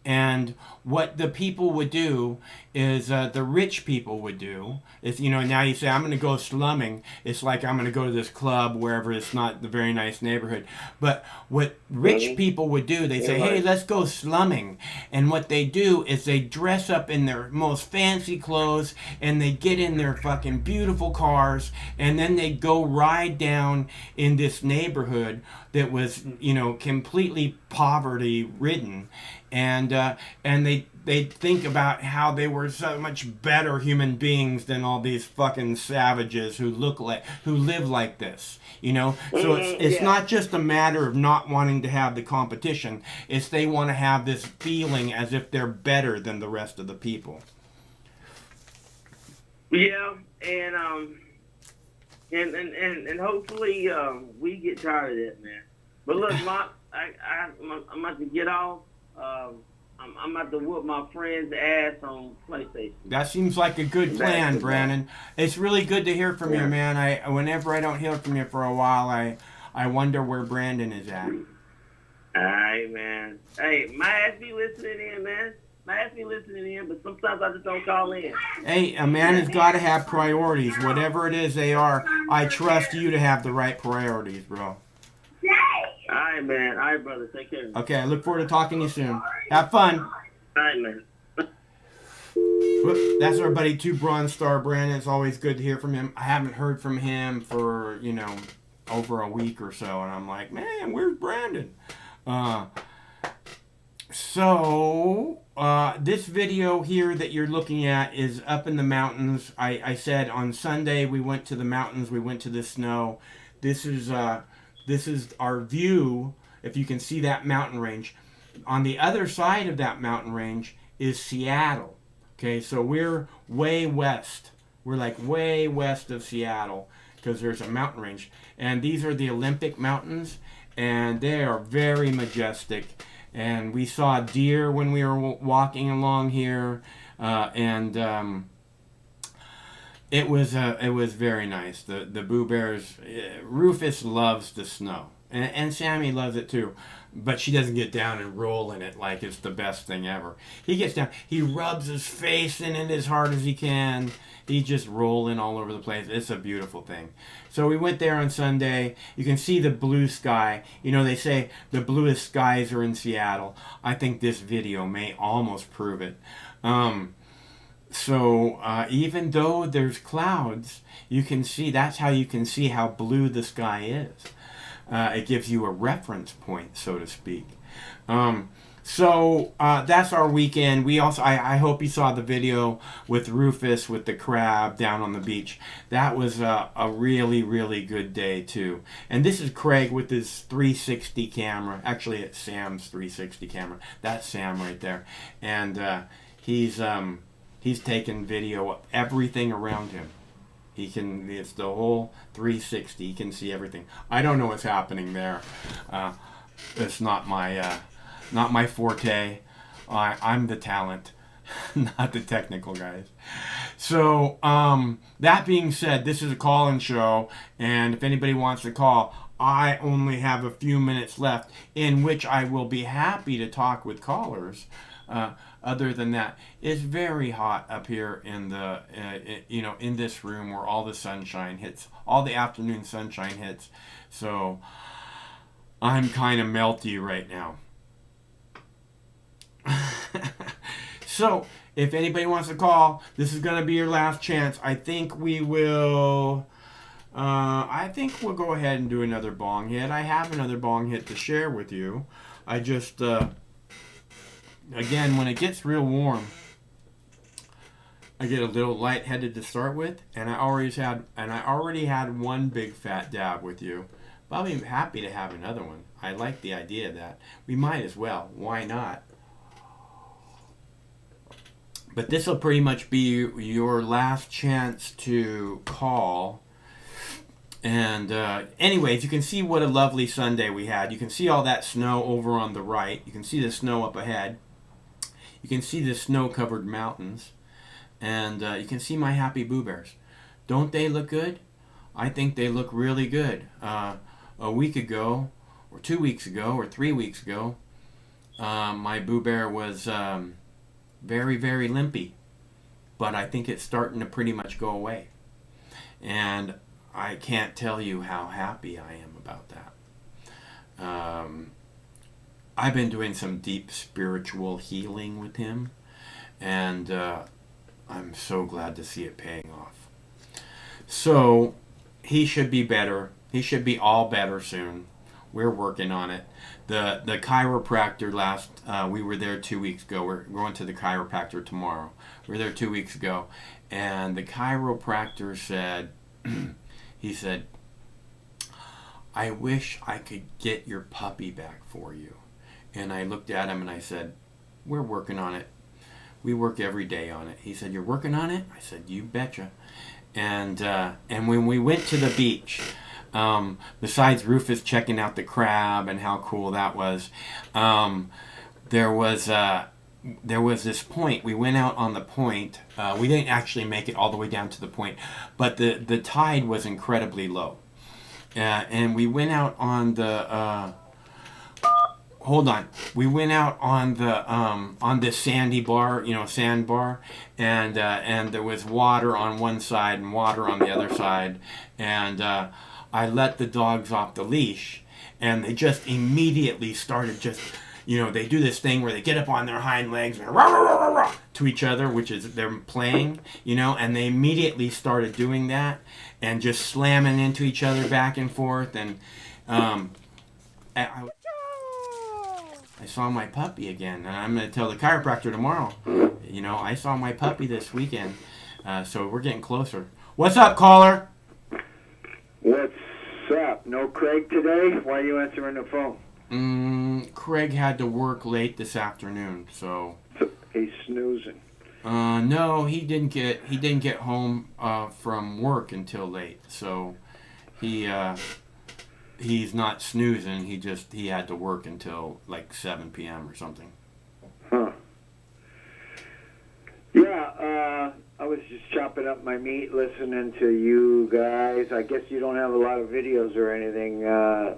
And what the people would do is, the rich people would do is, now you say, I'm going to go slumming. It's like I'm going to go to this club wherever it's not the very nice neighborhood. But what rich people would do, they say, hey, let's go slumming. And what they do is they dress up in their most fancy clothes and they get in their fucking beautiful cars and then they go ride down in this neighborhood that was, completely poverty ridden. And they think about how they were so much better human beings than all these fucking savages who live like this, So it's not just a matter of not wanting to have the competition. It's they want to have this feeling as if they're better than the rest of the people. Yeah, and hopefully we get tired of that, man. But look, Mark, I'm about to get off. I'm about to whoop my friend's ass on PlayStation. That seems like a good plan, Brandon. It's really good to hear from you, man. Whenever I don't hear from you for a while, I wonder where Brandon is at. All right, man. Hey, my ass be listening in, man. Smash me listening in, but sometimes I just don't call in. Hey, a man has got to have priorities, whatever it is they are. I trust you to have the right priorities, bro. All right, man. All right, brother. Take care. Okay, I look forward to talking to you soon. Have fun. All right, man. Whoop, that's our buddy, Two Bronze Star Brandon. It's always good to hear from him. I haven't heard from him for, over a week or so, and I'm like, man, where's Brandon? This video here that you're looking at is up in the mountains. I said on Sunday we went to the mountains, we went to the snow. This is our view, if you can see that mountain range. On the other side of that mountain range is Seattle. Okay, so we're way west. We're like way west of Seattle because there's a mountain range. And these are the Olympic Mountains, and they are very majestic. And we saw deer when we were walking along here, and it was very nice. The Boo Bears, Rufus loves the snow, and Sammy loves it too, but she doesn't get down and roll in it like it's the best thing ever. He gets down, he rubs his face in it as hard as he can. He's just rolling all over the place. It's a beautiful thing. So we went there on Sunday. You can see the blue sky. They say the bluest skies are in Seattle. I think this video may almost prove it. Even though there's clouds, you can see, that's how you can see how blue the sky is. It gives you a reference point, so to speak. That's our weekend. We also, I hope you saw the video with Rufus with the crab down on the beach. That was a really, really good day too. And this is Craig with his 360 camera. Actually, it's Sam's 360 camera. That's Sam right there. And he's taken video of everything around him. It's the whole 360. He can see everything. I don't know what's happening there. It's not my forte. I'm the talent, not the technical guys. So, that being said, this is a call-in show, and if anybody wants to call, I only have a few minutes left, in which I will be happy to talk with callers. Other than that, it's very hot up here in the, in this room where all the sunshine hits, all the afternoon sunshine hits. So I'm kind of melty right now. So if anybody wants to call, this is going to be your last chance. I think we'll go ahead and do another bong hit. I have another bong hit to share with you. I just, again, when it gets real warm, I get a little lightheaded to start with, and I already had one big fat dab with you. But I'll be happy to have another one. I like the idea of that. We might as well. Why not? But this will pretty much be your last chance to call. And anyways, you can see what a lovely Sunday we had. You can see all that snow over on the right. You can see the snow up ahead. You can see the snow-covered mountains. And you can see my happy Boo Bears. Don't they look good? I think they look really good. A week ago, or 2 weeks ago, or 3 weeks ago, my Boo Bear was very, very limpy. But I think it's starting to pretty much go away. And I can't tell you how happy I am about that. I've been doing some deep spiritual healing with him, and I'm so glad to see it paying off. So he should be better. He should be all better soon. We're working on it. The chiropractor we were there 2 weeks ago. We're going to the chiropractor tomorrow. We were there 2 weeks ago, and the chiropractor said, he said, I wish I could get your puppy back for you. And I looked at him and I said, we're working on it. We work every day on it. He said, you're working on it? I said, you betcha. And when we went to the beach, besides Rufus checking out the crab and how cool that was, there was this point. We went out on the point. We didn't actually make it all the way down to the point, but the tide was incredibly low. And we went out on the hold on. We went out on this sandy bar, sandbar, and there was water on one side and water on the other side, and I let the dogs off the leash, and they just immediately started they do this thing where they get up on their hind legs and rah, rah, rah, rah, rah, to each other, which is they're playing, and they immediately started doing that and just slamming into each other back and forth, and I saw my puppy again, and I'm going to tell the chiropractor tomorrow. I saw my puppy this weekend, so we're getting closer. What's up, caller? What's up? No Craig today? Why are you answering the phone? Craig had to work late this afternoon, so he's snoozing. No, he didn't get home from work until late, so he's not snoozing. He had to work until like 7 p.m. or something. Huh. Yeah, I was just chopping up my meat listening to you guys. I guess you don't have a lot of videos or anything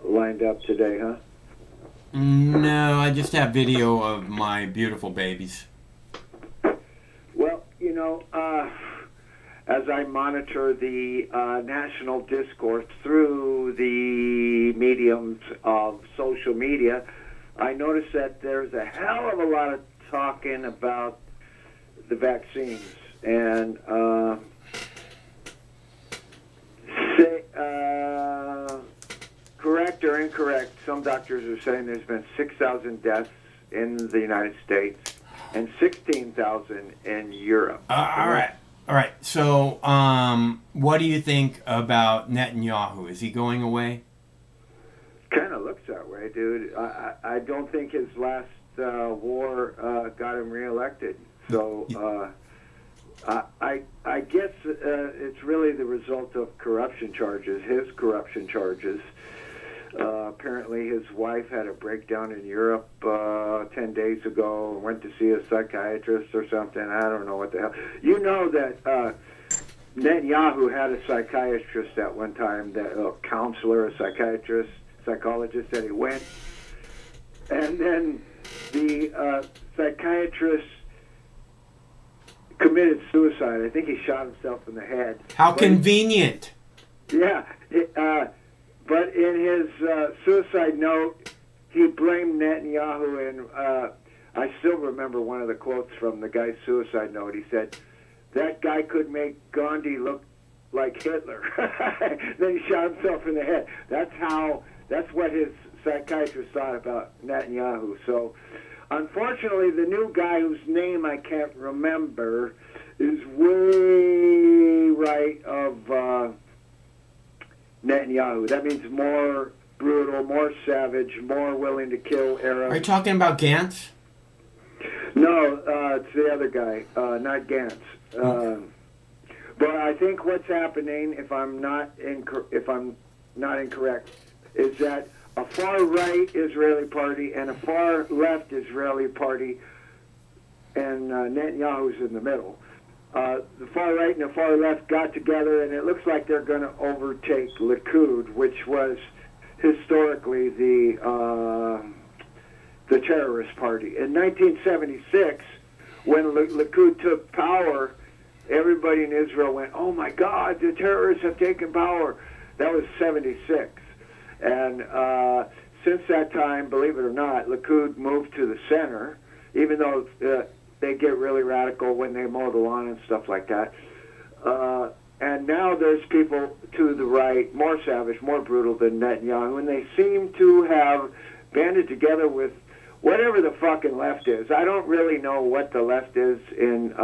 lined up today, huh? No, I just have video of my beautiful babies. Well, as I monitor the national discourse through the mediums of social media, I notice that there's a hell of a lot of talking about the vaccines. And correct or incorrect, some doctors are saying there's been 6,000 deaths in the United States and 16,000 in Europe. All right. So, what do you think about Netanyahu? Is he going away? Kind of looks that way, dude. I don't think his last war got him reelected. So I guess it's really the result of corruption charges, his corruption charges. Apparently his wife had a breakdown in Europe 10 days ago, went to see a psychiatrist or something. I don't know what the hell. You know that Netanyahu had a psychiatrist at one time, a counselor, a psychologist that he went. And then the psychiatrist committed suicide. I think he shot himself in the head. How convenient. Yeah. But in his suicide note, he blamed Netanyahu, and I still remember one of the quotes from the guy's suicide note. He said, "That guy could make Gandhi look like Hitler." Then he shot himself in the head. That's what his psychiatrist thought about Netanyahu. So, unfortunately, the new guy whose name I can't remember is way right of Netanyahu. That means more brutal, more savage, more willing to kill Arabs. Are you talking about Gantz? No, it's the other guy, not Gantz. But I think what's happening, if I'm not incorrect, is that a far right Israeli party and a far left Israeli party, and Netanyahu's in the middle. The far right and the far left got together, and it looks like they're going to overtake Likud, which was historically the terrorist party. In 1976, when Likud took power, everybody in Israel went, "Oh my God, the terrorists have taken power." That was 76. And since that time, believe it or not, Likud moved to the center, even though they get really radical when they mow the lawn and stuff like that. And now there's people to the right, more savage, more brutal than Netanyahu, and they seem to have banded together with whatever the fucking left is. I don't really know what the left is in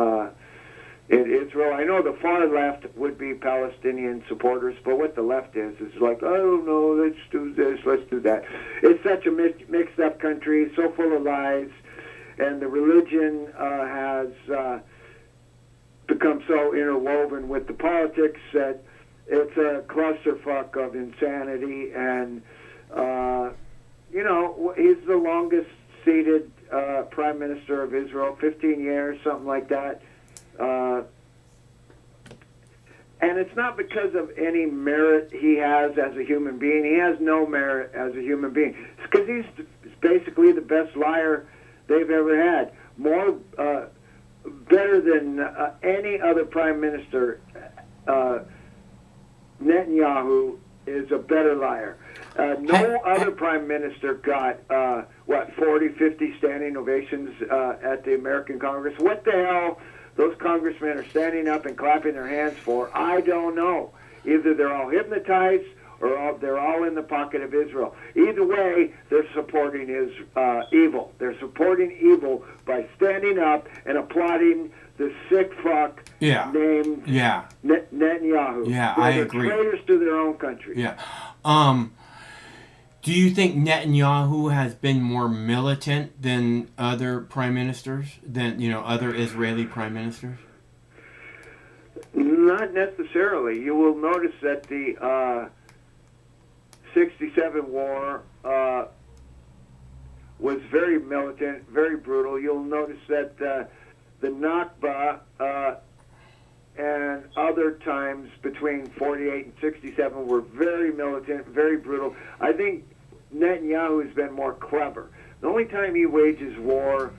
Israel. I know the far left would be Palestinian supporters, but what the left is like, I don't know, let's do this, let's do that. It's such a mixed up country, so full of lies, and the religion has become so interwoven with the politics that it's a clusterfuck of insanity. And he's the longest seated prime minister of Israel, 15 years, something like that. And it's not because of any merit he has as a human being. He has no merit as a human being. It's because he's basically the best liar they've ever had. More better than any other prime minister. Netanyahu is a better liar. No other prime minister got 40, 50 standing ovations at the American Congress. What the hell those congressmen are standing up and clapping their hands for, I don't know. Either they're all hypnotized or they're all in the pocket of Israel. Either way, they're supporting evil. They're supporting evil by standing up and applauding the sick fuck named Netanyahu. Yeah, I agree. They're traitors to their own country. Yeah. Do you think Netanyahu has been more militant than other prime ministers, than other Israeli prime ministers? Not necessarily. You will notice that the 67 war was very militant, very brutal. You'll notice that the Nakba and other times between 48 and 67 were very militant, very brutal. I think Netanyahu has been more clever. The only time he wages war,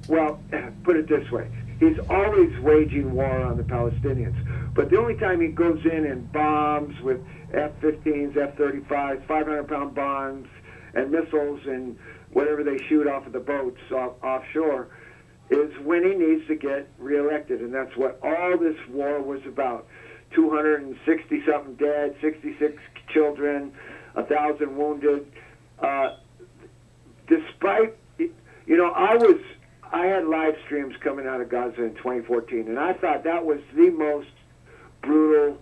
well, put it this way, he's always waging war on the Palestinians. But the only time he goes in and bombs with F-15s, F-35s, 500-pound bombs, and missiles and whatever they shoot off of the boats offshore is when he needs to get reelected. And that's what all this war was about. 260-something dead, 66 children, 1,000 wounded. Despite, I had live streams coming out of Gaza in 2014, and I thought that was the most brutal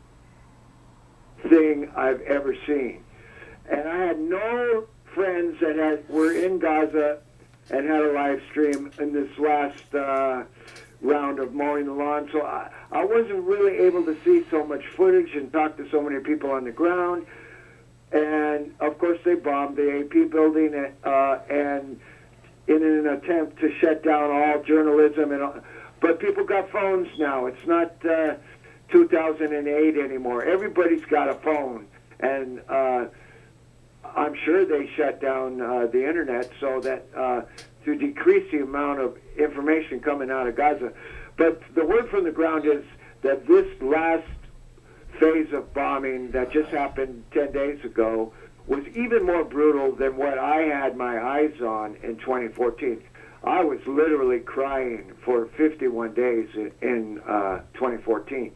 thing I've ever seen. And I had no friends that were in Gaza and had a live stream in this last round of mowing the lawn, so I wasn't really able to see so much footage and talk to so many people on the ground. And of course, they bombed the AP building, and in an attempt to shut down all journalism. But people got phones now. It's not 2008 anymore. Everybody's got a phone, and I'm sure they shut down the internet so that to decrease the amount of information coming out of Gaza. But the word from the ground is that this last phase of bombing that just happened 10 days ago was even more brutal than what I had my eyes on in 2014. I was literally crying for 51 days in 2014.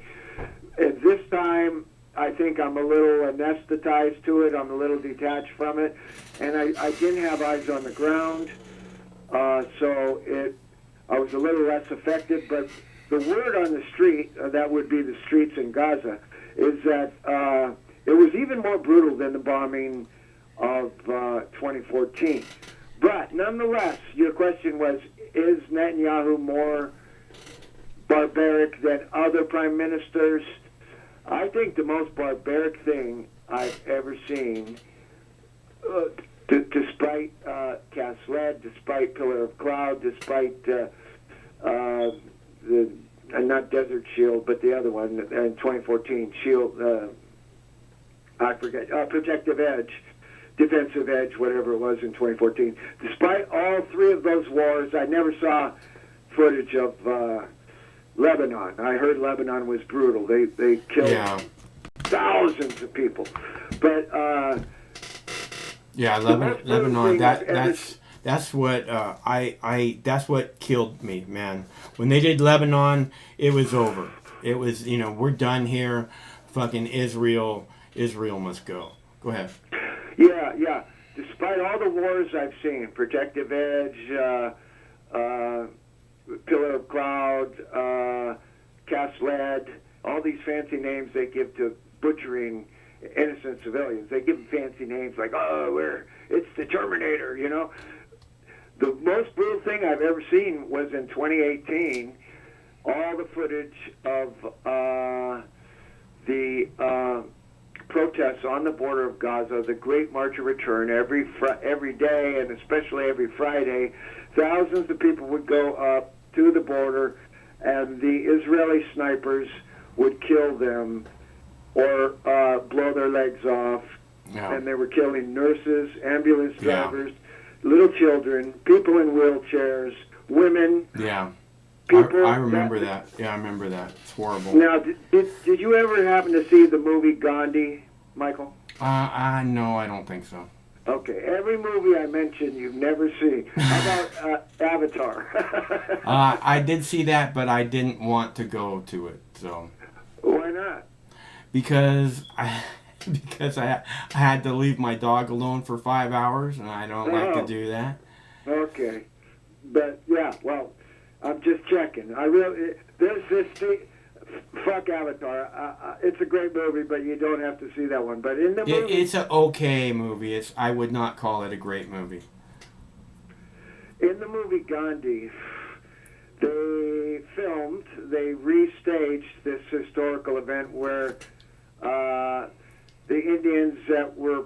And this time, I think I'm a little anesthetized to it. I'm a little detached from it. And I didn't have eyes on the ground, so I was a little less affected. But the word on the street, that would be the streets in Gaza, is that it was even more brutal than the bombing of 2014. But nonetheless, your question was, is Netanyahu more barbaric than other prime ministers? I think the most barbaric thing I've ever seen, despite Cast Lead, despite Pillar of Cloud, despite the not Desert Shield, but the other one in 2014, Shield, I forget, Protective Edge, Defensive Edge, whatever it was in 2014. Despite all three of those wars, I never saw footage of Lebanon. I heard Lebanon was brutal. They killed thousands of people. But Lebanon. That's what that's what killed me, man. When they did Lebanon, it was over. It was, we're done here. Fucking Israel must go. Go ahead. Yeah. Despite all the wars I've seen, Protective Edge, Pillar of Cloud, Cast Lead, all these fancy names they give to butchering innocent civilians. They give them fancy names like, it's the Terminator, The most brutal thing I've ever seen was in 2018, all the footage of the protests on the border of Gaza, the Great March of Return, every day, and especially every Friday. Thousands of people would go up to the border, and the Israeli snipers would kill them or blow their legs off. Yeah. And they were killing nurses, ambulance Yeah. drivers, little children, people in wheelchairs, women. Yeah. People. I remember that. Yeah, I remember that. It's horrible. Now, did you ever happen to see the movie Gandhi, Michael? No, I don't think so. Okay, every movie I mentioned you've never seen. How about Avatar? I did see that, but I didn't want to go to it. So Why not? because I had to leave my dog alone for 5 hours, and I don't like to do that. Okay, but yeah, well, I'm just checking. There's this thing. Fuck Avatar. It's a great movie, but you don't have to see that one. But in the movie, It's an okay movie. I would not call it a great movie. in the movie Gandhi, they restaged this historical event where the Indians that were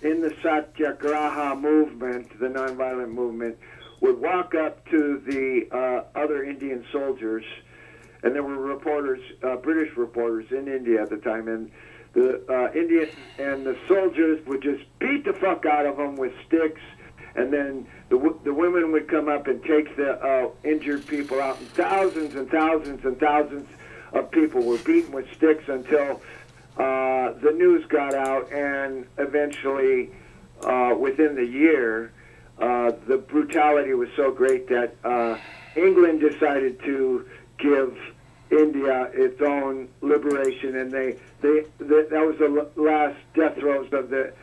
in the Satyagraha movement, the nonviolent movement, would walk up to the other Indian soldiers, and there were reporters, British reporters in India at the time, and the Indian and the soldiers would just beat the fuck out of them with sticks, and then the women would come up and take the injured people out, and thousands and thousands and thousands of people were beaten with sticks until the news got out, and eventually, within the year, the brutality was so great that England decided to give India its own liberation, and that was the last death throes of the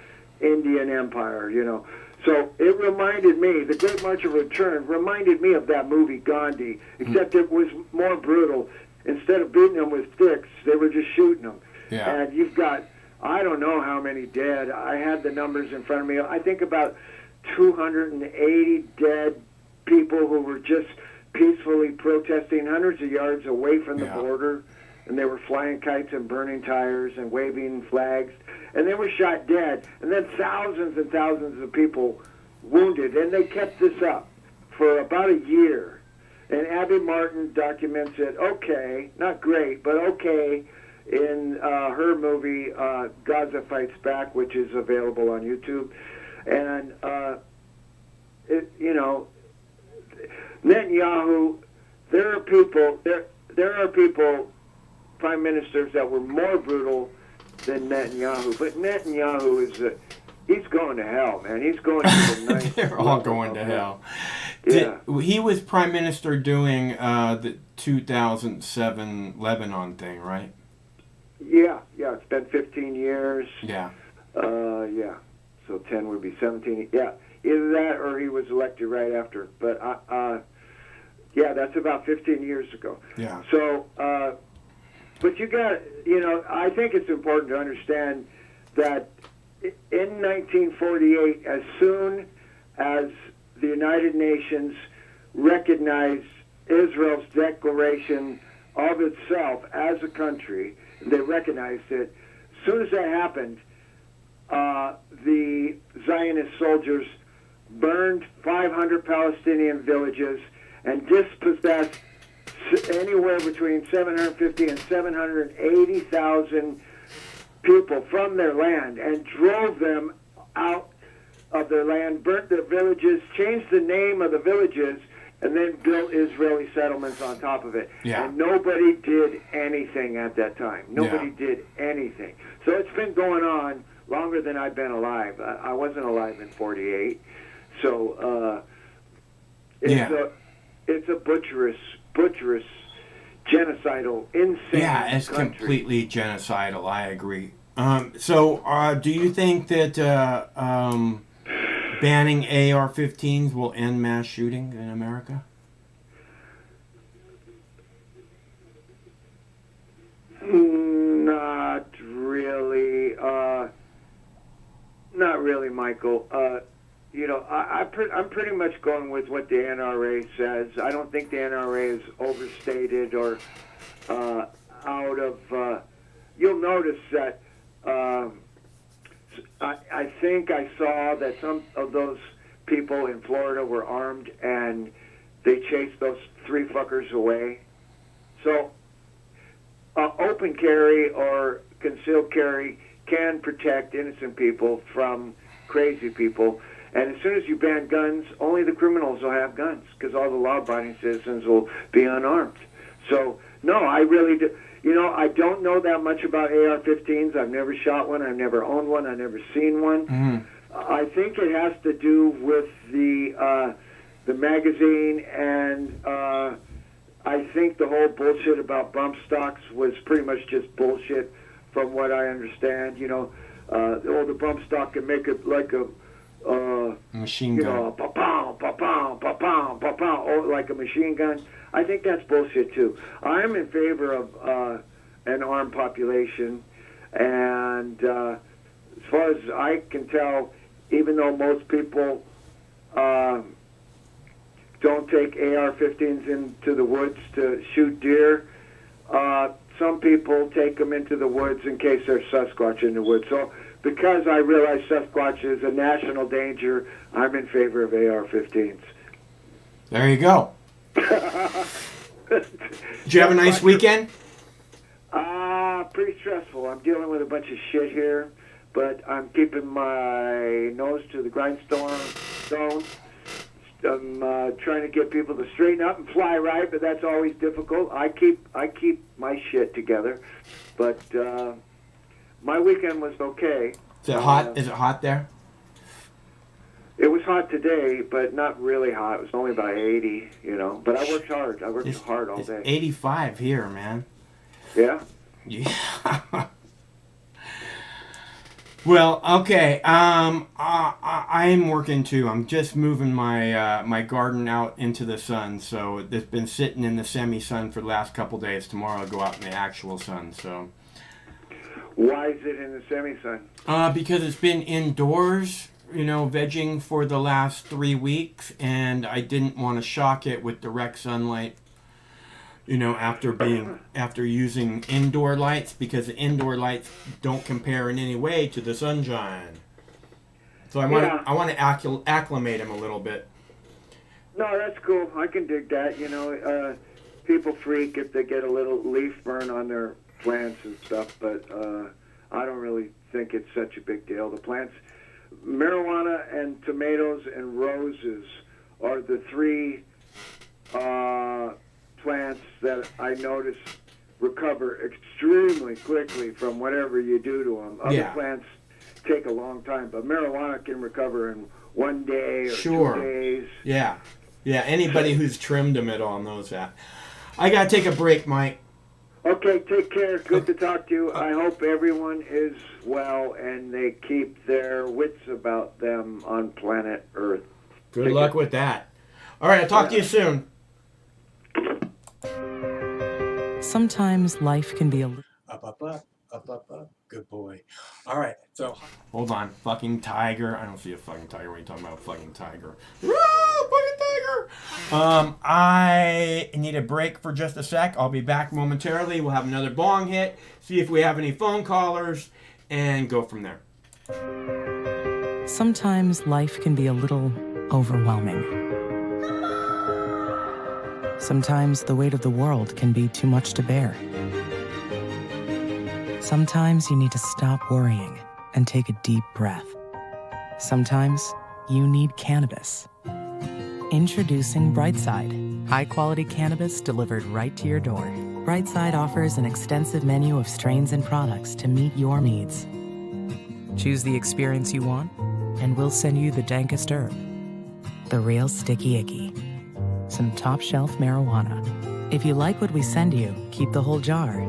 Indian Empire, you know. So it reminded me, the Great March of Return reminded me of that movie Gandhi, except it was more brutal. Instead of beating them with sticks, they were just shooting them. Yeah. And you've got, I don't know how many dead. I had the numbers in front of me. I think about 280 dead people who were just peacefully protesting hundreds of yards away from the border, and they were flying kites and burning tires and waving flags, and they were shot dead, and then thousands and thousands of people wounded, and they kept this up for about a year. And Abby Martin documents it, okay, not great, but okay, in her movie Gaza Fights Back, which is available on YouTube. And Netanyahu, there are people, prime ministers that were more brutal than Netanyahu, but Netanyahu he's going to hell, man. He's going to the ninth. They're all going to hell. Yeah. He was prime minister doing the 2007 Lebanon thing, right? Yeah, it's been 15 years. Yeah. Yeah. So 10 would be 17. Yeah, either that or he was elected right after. But yeah, that's about 15 years ago. Yeah. So, but you got, I think it's important to understand that in 1948, as soon as the United Nations recognized Israel's declaration of itself as a country, they recognized it. As soon as that happened, the Zionist soldiers burned 500 Palestinian villages and dispossessed anywhere between 750 and 780,000 people from their land and drove them out of their land, burnt their villages, changed the name of the villages, and then built Israeli settlements on top of it. Yeah. And nobody did anything at that time. Nobody did anything. So it's been going on longer than I've been alive. I wasn't alive in 48. So it's a butcherous, genocidal, insane Yeah, it's country. completely genocidal. I agree. So, do you think that banning AR-15s will end mass shooting in America? Not really. Not really, Michael. I'm pretty much going with what the NRA says. I don't think the NRA is overstated or out of. You'll notice that I think I saw that some of those people in Florida were armed and they chased those three fuckers away. So open carry or concealed carry can protect innocent people from crazy people. And as soon as you ban guns, only the criminals will have guns because all the law-abiding citizens will be unarmed. So, no, I really do. You know, I don't know that much about AR-15s. I've never shot one. I've never owned one. I've never seen one. Mm. I think it has to do with the magazine, and I think the whole bullshit about bump stocks was pretty much just bullshit from what I understand. You know, the bump stock can make it like a Machine you gun. know, pa-pow, pa-pow, pa-pow, pa-pow, oh, like a machine gun. I think that's bullshit too. I'm in favor of an armed population, and as far as I can tell, even though most people don't take AR-15s into the woods to shoot deer, some people take them into the woods in case there's Sasquatch in the woods. So because I realize Sasquatch is a national danger, I'm in favor of AR-15s. There you go. Did you have a nice weekend? Pretty stressful. I'm dealing with a bunch of shit here, but I'm keeping my nose to the grindstone. I'm trying to get people to straighten up and fly right, but that's always difficult. I keep my shit together, but my weekend was okay. Is it hot? Is it hot there? It was hot today, but not really hot. It was only about 80, you know. But I worked hard. I worked hard all day. 85 here, man. Yeah? Yeah. Well, okay. I'm working too. I'm just moving my my garden out into the sun. So it's been sitting in the semi-sun for the last couple days. Tomorrow I'll go out in the actual sun. So. Why is it in the semi-sun? Because it's been indoors, you know, vegging for the last 3 weeks, and I didn't want to shock it with direct sunlight, you know, after using indoor lights, because the indoor lights don't compare in any way to the sunshine. So I want to acclimate him a little bit. No, that's cool. I can dig that. You know, people freak if they get a little leaf burn on their plants and stuff, but I don't really think it's such a big deal. The plants, marijuana and tomatoes and roses are the three plants that I notice recover extremely quickly from whatever you do to them. Other plants take a long time, but marijuana can recover in 1 day or 2 days. Yeah. Anybody who's trimmed them at all knows that. I gotta take a break, Mike. Okay, take care. Good to talk to you. I hope everyone is well and they keep their wits about them on planet Earth. Good luck with that. All right, I'll talk to you soon. Sometimes life can be a little... Up. Good boy. All right, so... Hold on. Fucking tiger. I don't see a fucking tiger. What are you talking about? Fucking tiger. Fucking tiger! I need a break for just a sec. I'll be back momentarily. We'll have another bong hit, see if we have any phone callers, and go from there. Sometimes life can be a little overwhelming. Sometimes the weight of the world can be too much to bear. Sometimes you need to stop worrying and take a deep breath. Sometimes you need cannabis. Introducing Brightside, high-quality cannabis delivered right to your door. Brightside offers an extensive menu of strains and products to meet your needs. Choose the experience you want, and we'll send you the dankest herb, the real sticky icky, some top-shelf marijuana. If you like what we send you, keep the whole jar.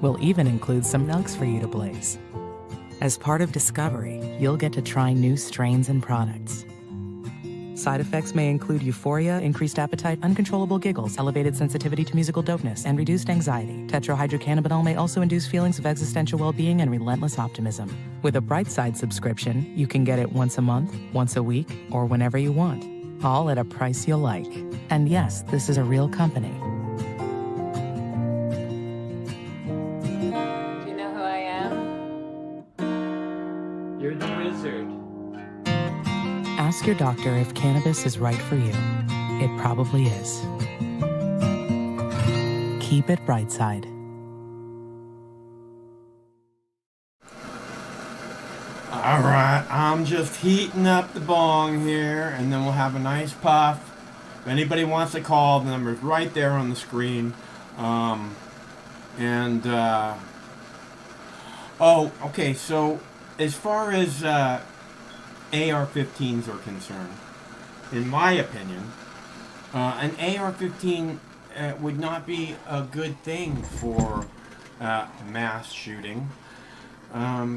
We'll even include some nugs for you to blaze. As part of Discovery, you'll get to try new strains and products. Side effects may include euphoria, increased appetite, uncontrollable giggles, elevated sensitivity to musical dopeness, and reduced anxiety. Tetrahydrocannabinol may also induce feelings of existential well-being and relentless optimism. With a Brightside subscription, you can get it once a month, once a week, or whenever you want, all at a price you'll like. And yes, this is a real company. Do you know who I am? You're the wizard. Ask your doctor if cannabis is right for you. It probably is. Keep it Brightside. All right, I'm just heating up the bong here, and then we'll have a nice puff. If anybody wants to call, the number's right there on the screen. Um, and oh, okay. So as far as AR-15s are concerned, in my opinion, an AR-15 would not be a good thing for mass shooting.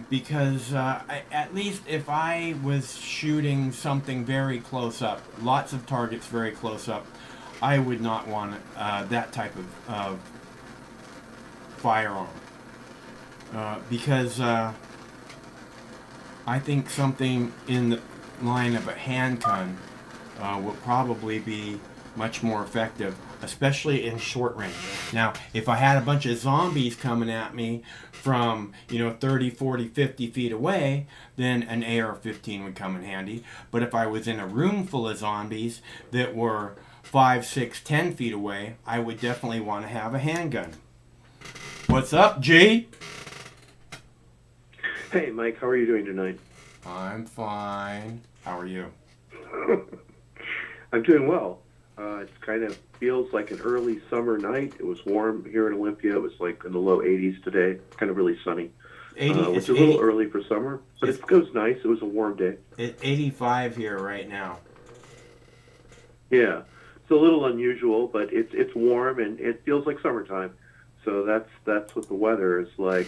Because at least if I was shooting something very close up, lots of targets very close up, I would not want that type of firearm. Because I think something in the line of a handgun will probably be much more effective, especially in short range. Now, if I had a bunch of zombies coming at me from, 30, 40, 50 feet away, then an AR-15 would come in handy. But if I was in a room full of zombies that were 5, 6, 10 feet away, I would definitely want to have a handgun. What's up, G? Hey, Mike, how are you doing tonight? I'm fine. How are you? I'm doing well. It kind of feels like an early summer night. It was warm here in Olympia. It was like in the low 80s today. Kind of really sunny. 80, which is a little early for summer, but it goes nice. It was a warm day. It's 85 here right now. Yeah, it's a little unusual, but it's warm and it feels like summertime. So that's what the weather is like.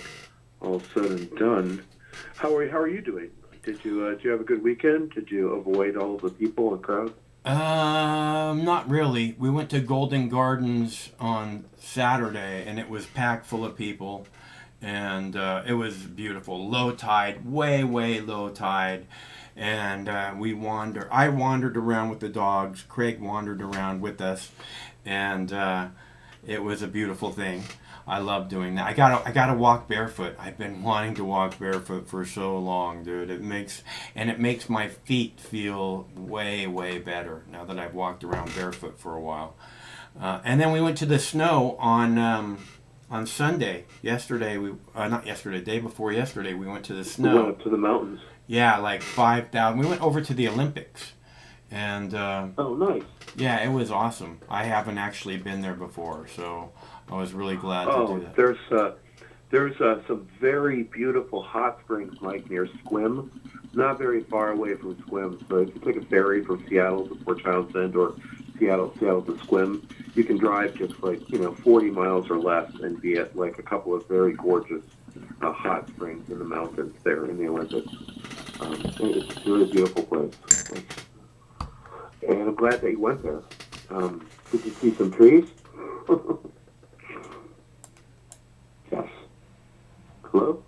All said and done. How are you doing? Did you have a good weekend? Did you avoid all the people and crowd? Not really. We went to Golden Gardens on Saturday, and it was packed full of people, and it was beautiful. Low tide, way low tide, and I wandered around with the dogs. Craig wandered around with us, and it was a beautiful thing. I love doing that. I gotta walk barefoot. I've been wanting to walk barefoot for so long, dude. It makes my feet feel way better now that I've walked around barefoot for a while. And then we went to the snow on Sunday. Yesterday, day before yesterday, we went to the snow. We went up to the mountains. Yeah, like 5,000. We went over to the Olympics, and oh, nice. Yeah, it was awesome. I haven't actually been there before, so I was really glad to do that. There's some very beautiful hot springs, Mike, near Sequim. Not very far away from Sequim. So if you take a ferry from Seattle to Port Townsend or Seattle to Sequim, you can drive just 40 miles or less and be at like a couple of very gorgeous hot springs in the mountains there in the Olympics. It's a really beautiful place. And I'm glad that you went there. Did you see some trees? Yes. Hello?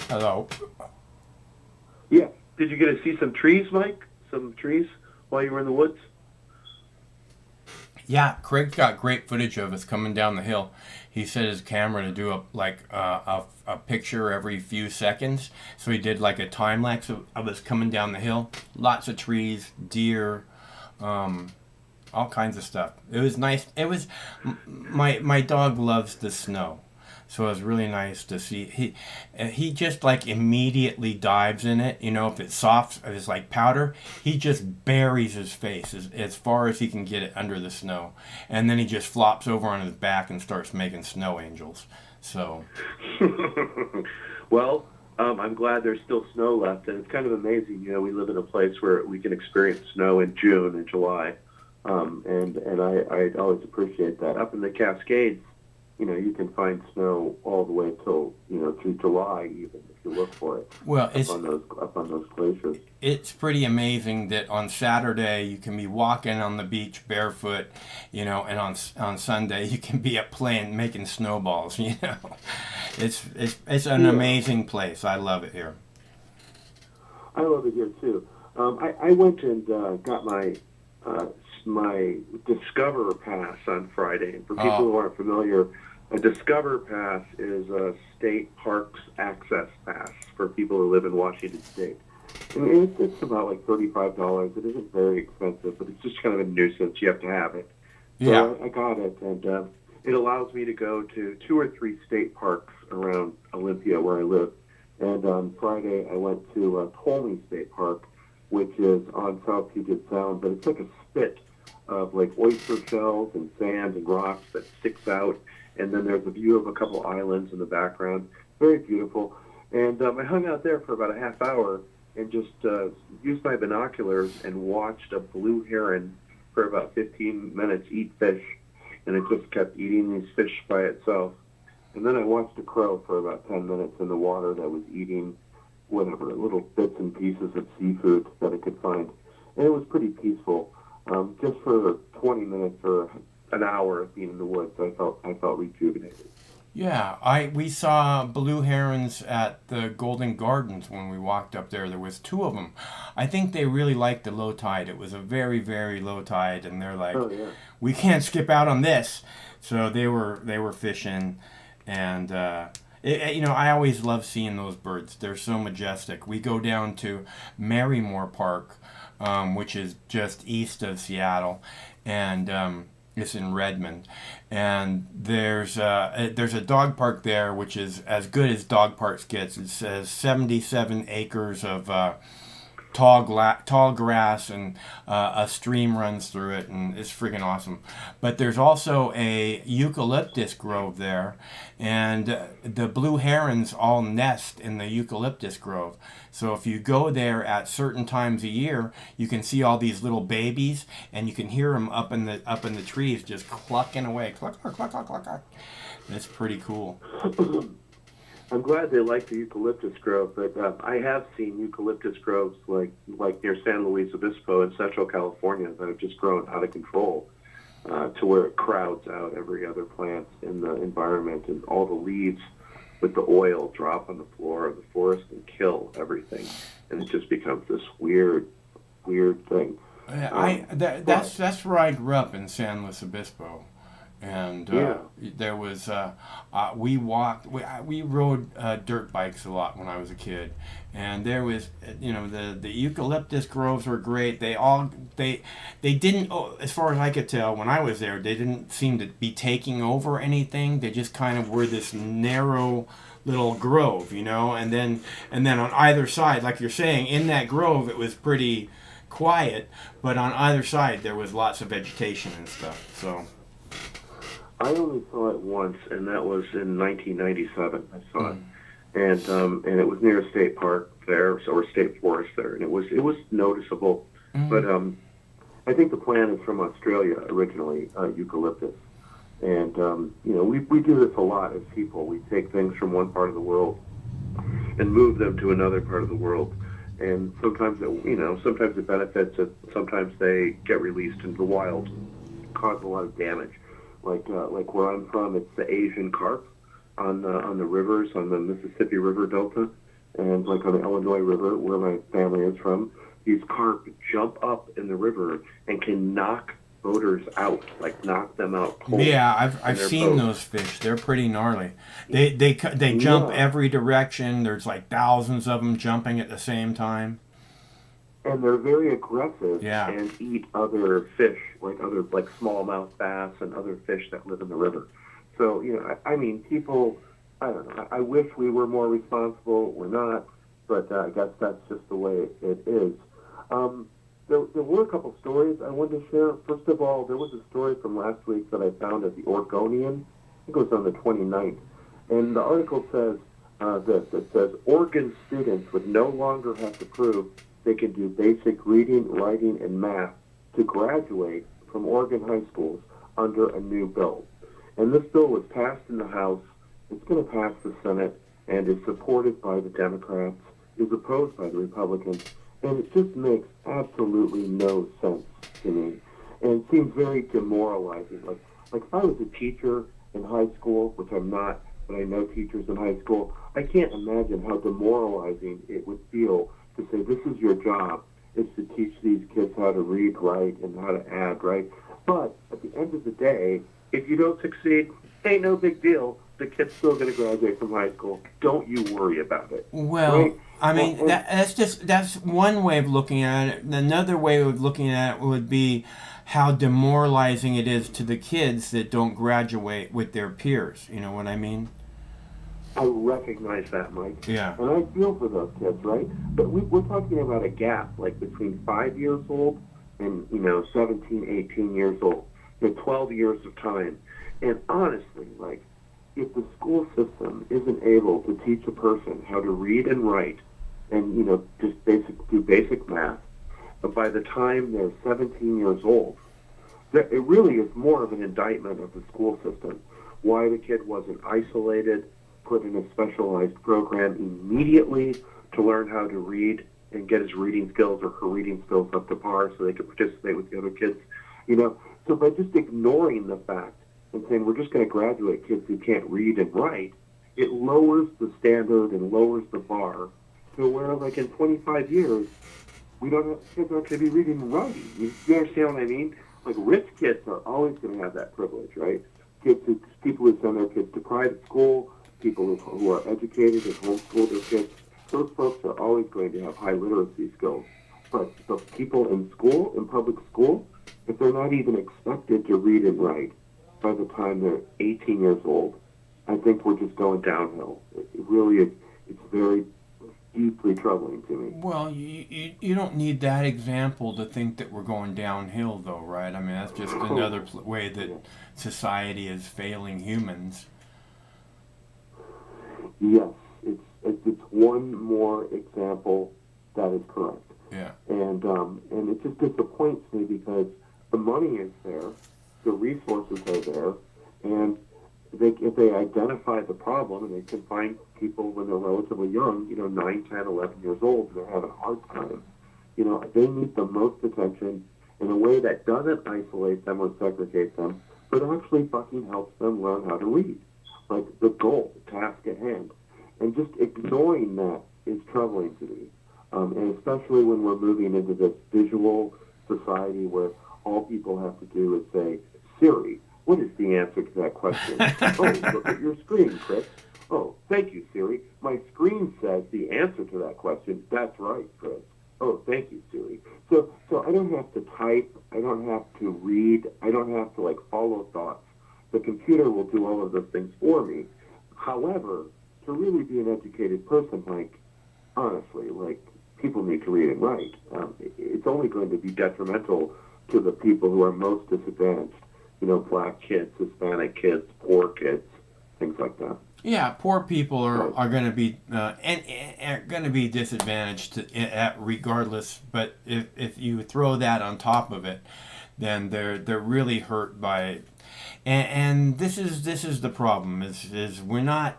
Hello. Yeah. Did you get to see some trees, Mike? Some trees while you were in the woods? Yeah, Craig's got great footage of us coming down the hill. He set his camera to do a picture every few seconds. So he did like a time lapse of us coming down the hill. Lots of trees, deer, all kinds of stuff. It was nice. It was my dog loves the snow, so it was really nice to see. He just like immediately dives in it. If it's soft, if it's like powder, he just buries his face as far as he can get it under the snow, and then he just flops over on his back and starts making snow angels. So, well. I'm glad there's still snow left, and it's kind of amazing. We live in a place where we can experience snow in June and July, and I always appreciate that. Up in the Cascades, you can find snow all the way till through July, even if you look for it. Well, up on those glaciers. It's pretty amazing that on Saturday you can be walking on the beach barefoot, and on Sunday you can be playing making snowballs. It's an amazing place. I love it here. I love it here too. I went and got my Discover Pass on Friday. And for people who aren't familiar, a Discover Pass is a state parks access pass for people who live in Washington State. And it's about like $35. It isn't very expensive, but it's just kind of a nuisance. You have to have it. Yeah. So I got it, and it allows me to go to 2 or 3 state parks around Olympia where I live And on Friday, I went to Tolney State Park, which is on South Puget Sound, but it's like a spit of like oyster shells and sand and rocks that sticks out. And then there's a view of a couple islands in the background. Very beautiful. And I hung out there for about a half hour and just used my binoculars and watched a blue heron for about 15 minutes eat fish. And it just kept eating these fish by itself. And then I watched a crow for about 10 minutes in the water that was eating whatever, little bits and pieces of seafood that it could find. And it was pretty peaceful. Just for 20 minutes or an hour of being in the woods, I felt rejuvenated. Yeah, we saw blue herons at the Golden Gardens when we walked up there. There was two of them. I think they really liked the low tide. It was a very, very low tide, and they're like, Oh, yeah. we can't skip out on this. So they were fishing, and I always love seeing those birds. They're so majestic. We go down to Marymore Park, which is just east of Seattle, and it's in Redmond, and there's a dog park there, which is as good as dog parks gets. It says 77 acres of tall grass, and a stream runs through it, and it's freaking awesome. But there's also a eucalyptus grove there, and the blue herons all nest in the eucalyptus grove. So if you go there at certain times a year, you can see all these little babies, and you can hear them up in the trees just clucking away, cluck cluck cluck cluck cluck. It's pretty cool. I'm glad they like the eucalyptus grove, but I have seen eucalyptus groves like near San Luis Obispo in Central California that have just grown out of control to where it crowds out every other plant in the environment, and all the leaves with the oil drop on the floor of the forest and kill everything, and it just becomes this weird thing. That's where I grew up, in San Luis Obispo. And there was we rode dirt bikes a lot when I was a kid, and there was the eucalyptus groves were great. They didn't, as far as I could tell when I was there, they didn't seem to be taking over anything. They just kind of were this narrow little grove, and then on either side, like you're saying, in that grove it was pretty quiet, but on either side there was lots of vegetation and stuff. So. I only saw it once, and that was in 1997. I saw it, and it was near a state park there, or state forest there, and it was noticeable. But I think the plant is from Australia originally, eucalyptus, and we do this a lot as people. We take things from one part of the world and move them to another part of the world, and sometimes it benefits it. Sometimes they get released into the wild, cause a lot of damage. Like where I'm from, it's the Asian carp on the rivers, on the Mississippi River Delta, and like on the Illinois River, where my family is from. These carp jump up in the river and can knock boaters out, like knock them out cold. Yeah, I've seen those fish. They're pretty gnarly. They jump every direction. There's like thousands of them jumping at the same time. And they're very aggressive Yeah. and eat other fish, like smallmouth bass and other fish that live in the river. So, people, I don't know, I wish we were more responsible. We're not, but I guess that's just the way it is. There were a couple stories I wanted to share. First of all, there was a story from last week that I found at the Oregonian. I think it was on the 29th. And the article says this. It says, Oregon students would no longer have to prove they can do basic reading, writing, and math to graduate from Oregon high schools under a new bill. And this bill was passed in the House. It's going to pass the Senate and is supported by the Democrats, is opposed by the Republicans, and it just makes absolutely no sense to me. And it seems very demoralizing. Like if I was a teacher in high school, which I'm not, but I know teachers in high school, I can't imagine how demoralizing it would feel to say, this is your job, is to teach these kids how to read, write, and how to add, right? But at the end of the day, if you don't succeed, ain't no big deal. The kid's still going to graduate from high school. Don't you worry about it. Well, right? I mean, that's one way of looking at it. Another way of looking at it would be how demoralizing it is to the kids that don't graduate with their peers. You know what I mean? I recognize that, Mike. Yeah. And I feel for those kids, right? But we're talking about a gap, like between 5 years old and, 17, 18 years old. 12 years of time. And honestly, like, if the school system isn't able to teach a person how to read and write and, just do basic math, but by the time they're 17 years old, it really is more of an indictment of the school system. Why the kid wasn't isolated, put in a specialized program immediately to learn how to read and get his reading skills or her reading skills up to par so they could participate with the other kids. So by just ignoring the fact and saying we're just going to graduate kids who can't read and write, it lowers the standard and lowers the bar to where, like, in 25 years, kids aren't going to be reading and writing. You understand what I mean? Like, rich kids are always going to have that privilege, right? People who send their kids to private school, people who are educated and homeschool their kids, those folks are always going to have high literacy skills. But the people in school, in public school, if they're not even expected to read and write by the time they're 18 years old, I think we're just going downhill. It really is. It's very deeply troubling to me. Well, you don't need that example to think that we're going downhill, though, right? I mean, that's just another way that society is failing humans. Yes, it's one more example that is correct. Yeah. And it just disappoints me because the money is there, the resources are there, and if they identify the problem and they can find people when they're relatively young, 9, 10, 11 years old, and they're having a hard time, they need the most attention in a way that doesn't isolate them or segregate them, but actually fucking helps them learn how to read. Like the goal, the task at hand. And just ignoring that is troubling to me. And especially when we're moving into this visual society where all people have to do is say, Siri, what is the answer to that question? Oh, look at your screen, Chris. Oh, thank you, Siri. My screen says the answer to that question. That's right, Chris. Oh, thank you, Siri. So I don't have to type. I don't have to read. I don't have to, follow thoughts. The computer will do all of those things for me. However, to really be an educated person, honestly, people need to read and write. It's only going to be detrimental to the people who are most disadvantaged. Black kids, Hispanic kids, poor kids, things like that. Yeah, poor people are going to be going to be disadvantaged regardless. But if you throw that on top of it, then they're really hurt by it. And this is the problem is we're not.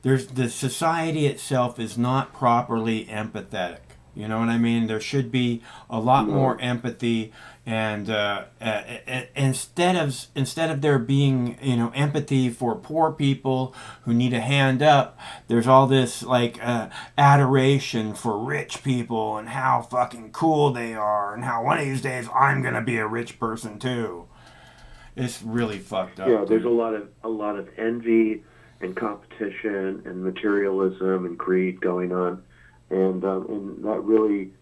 The society itself is not properly empathetic. You know what I mean? There should be a lot more empathy, and instead of there being empathy for poor people who need a hand up, there's all this adoration for rich people and how fucking cool they are, and how one of these days I'm gonna be a rich person too. It's really fucked up. Yeah, there's a lot of envy and competition and materialism and greed going on. And that really,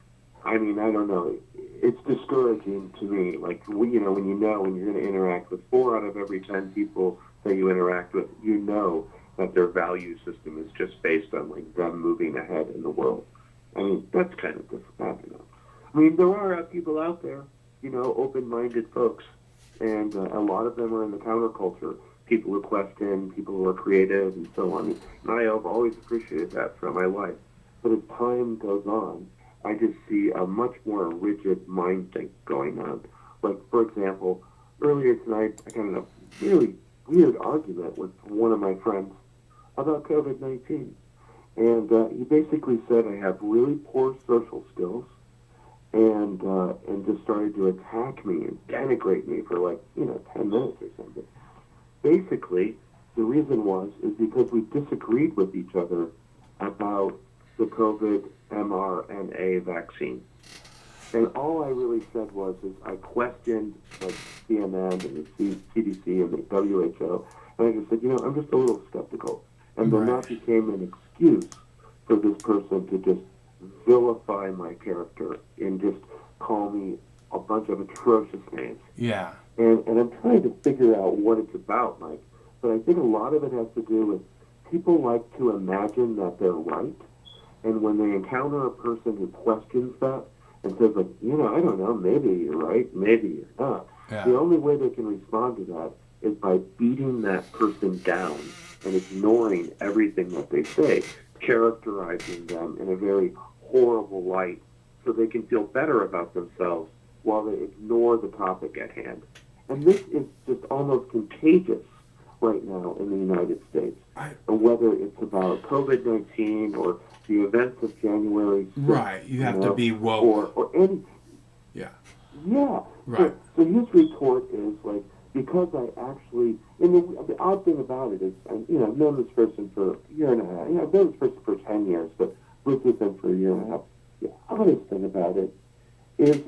I don't know, it's discouraging to me. When you're going to interact with 4 out of every 10 people that you interact with, that their value system is just based on them moving ahead in the world. That's kind of disappointing. There are people out there, open-minded folks, and a lot of them are in the counterculture. People who question, people who are creative, and so on. And I have always appreciated that throughout my life. But as time goes on, I just see a much more rigid mind thing going on. For example, earlier tonight, I got in a really weird argument with one of my friends about COVID-19. And he basically said I have really poor social skills and just started to attack me and denigrate me for 10 minutes or something. Basically, the reason is because we disagreed with each other about the COVID mRNA vaccine. And all I really said is I questioned CNN and the CDC and the WHO, and I just said, I'm just a little skeptical. And then that became an excuse for this person to just vilify my character and just call me a bunch of atrocious names. Yeah. And I'm trying to figure out what it's about, Mike. But I think a lot of it has to do with people like to imagine that they're right, and when they encounter a person who questions that and says, like, I don't know, maybe you're right, maybe you're not, the only way they can respond to that is by beating that person down and ignoring everything that they say, characterizing them in a very horrible light so they can feel better about themselves while they ignore the topic at hand. And this is just almost contagious right now in the United States. Whether it's about COVID-19 or the events of January 6th. Right, you have to be woke. Or any... Yeah. Yeah. Right. So his retort is, like, because I actually... And the odd thing about it is, I've known this person for a year and a half. I've known this person for 10 years, but lived with them for a year and a half. The oddest thing about it is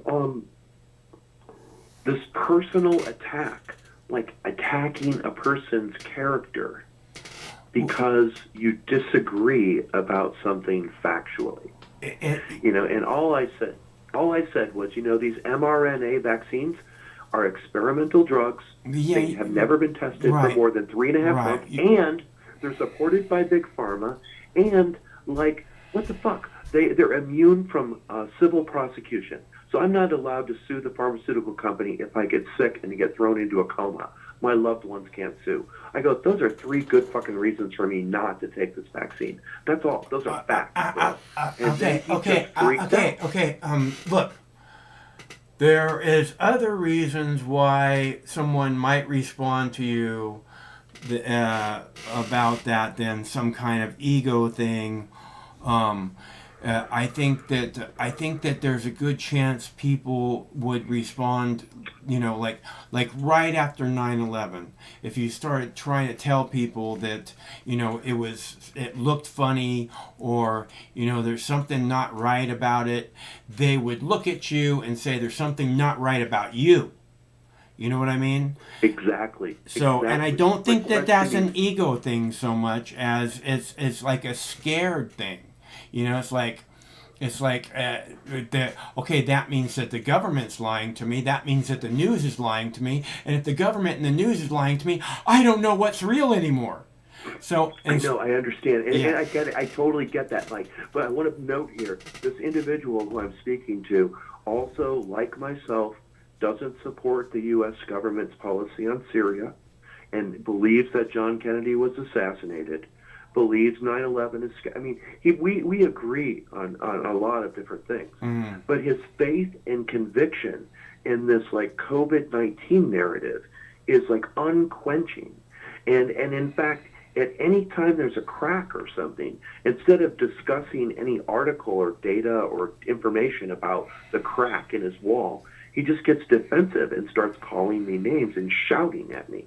this personal attack, like attacking a person's character because you disagree about something factually. And all I said was, these mRNA vaccines are experimental drugs. They have never been tested for more than 3.5 months, and they're supported by Big Pharma, and, like, what the fuck? They're immune from civil prosecution. So I'm not allowed to sue the pharmaceutical company if I get sick and get thrown into a coma. My loved ones can't sue. I go, those are 3 good fucking reasons for me not to take this vaccine. That's all. Those are facts. Okay. Look, there is other reasons why someone might respond to you about that than some kind of ego thing. I think that there's a good chance people would respond, like right after 9/11. If you started trying to tell people that, it looked funny, or, there's something not right about it, they would look at you and say there's something not right about you. You know what I mean? Exactly. So, and I don't think that that's an ego thing so much as it's like a scared thing. It's like, that means that the government's lying to me. That means that the news is lying to me. And if the government and the news is lying to me, I don't know what's real anymore. So I know, I understand, and I get it. I totally get that. But I want to note here, this individual who I'm speaking to also, like myself, doesn't support the U.S. government's policy on Syria, and believes that John Kennedy was assassinated. Believes 9/11 is... we agree on a lot of different things. Mm. But his faith and conviction in this, like, COVID-19 narrative is, like, unquenching. And in fact, at any time there's a crack or something, instead of discussing any article or data or information about the crack in his wall, he just gets defensive and starts calling me names and shouting at me.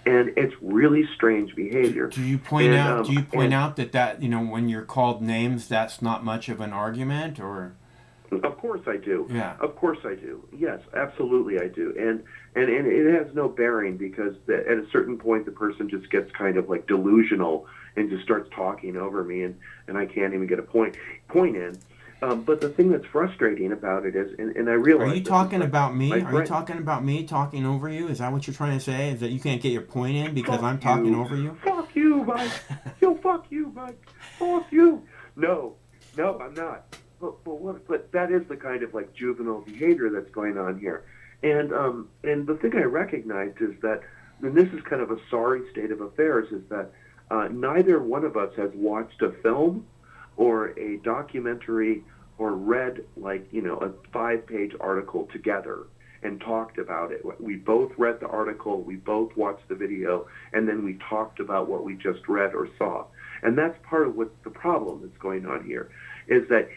And it's really strange behavior. Do you point out that when you're called names, that's not much of an argument, or? Of course I do. Yeah. Of course I do. Yes, absolutely I do. And it has no bearing, because at a certain point the person just gets kind of like delusional and just starts talking over me, and I can't even get a point in. But the thing that's frustrating about it is, and I realize... Are you talking about me? Are you talking about me talking over you? Is that what you're trying to say? Is that you can't get your point in because I'm talking over you? Fuck you, Mike. Fuck you, Mike. Fuck you. No, I'm not. But that is the kind of, like, juvenile behavior that's going on here. And the thing I recognized is that, and this is kind of a sorry state of affairs, is that neither one of us has watched a film or a documentary or read, like, a 5-page article together and talked about it. We both read the article, we both watched the video, and then we talked about what we just read or saw. And that's part of what the problem that's going on here, is that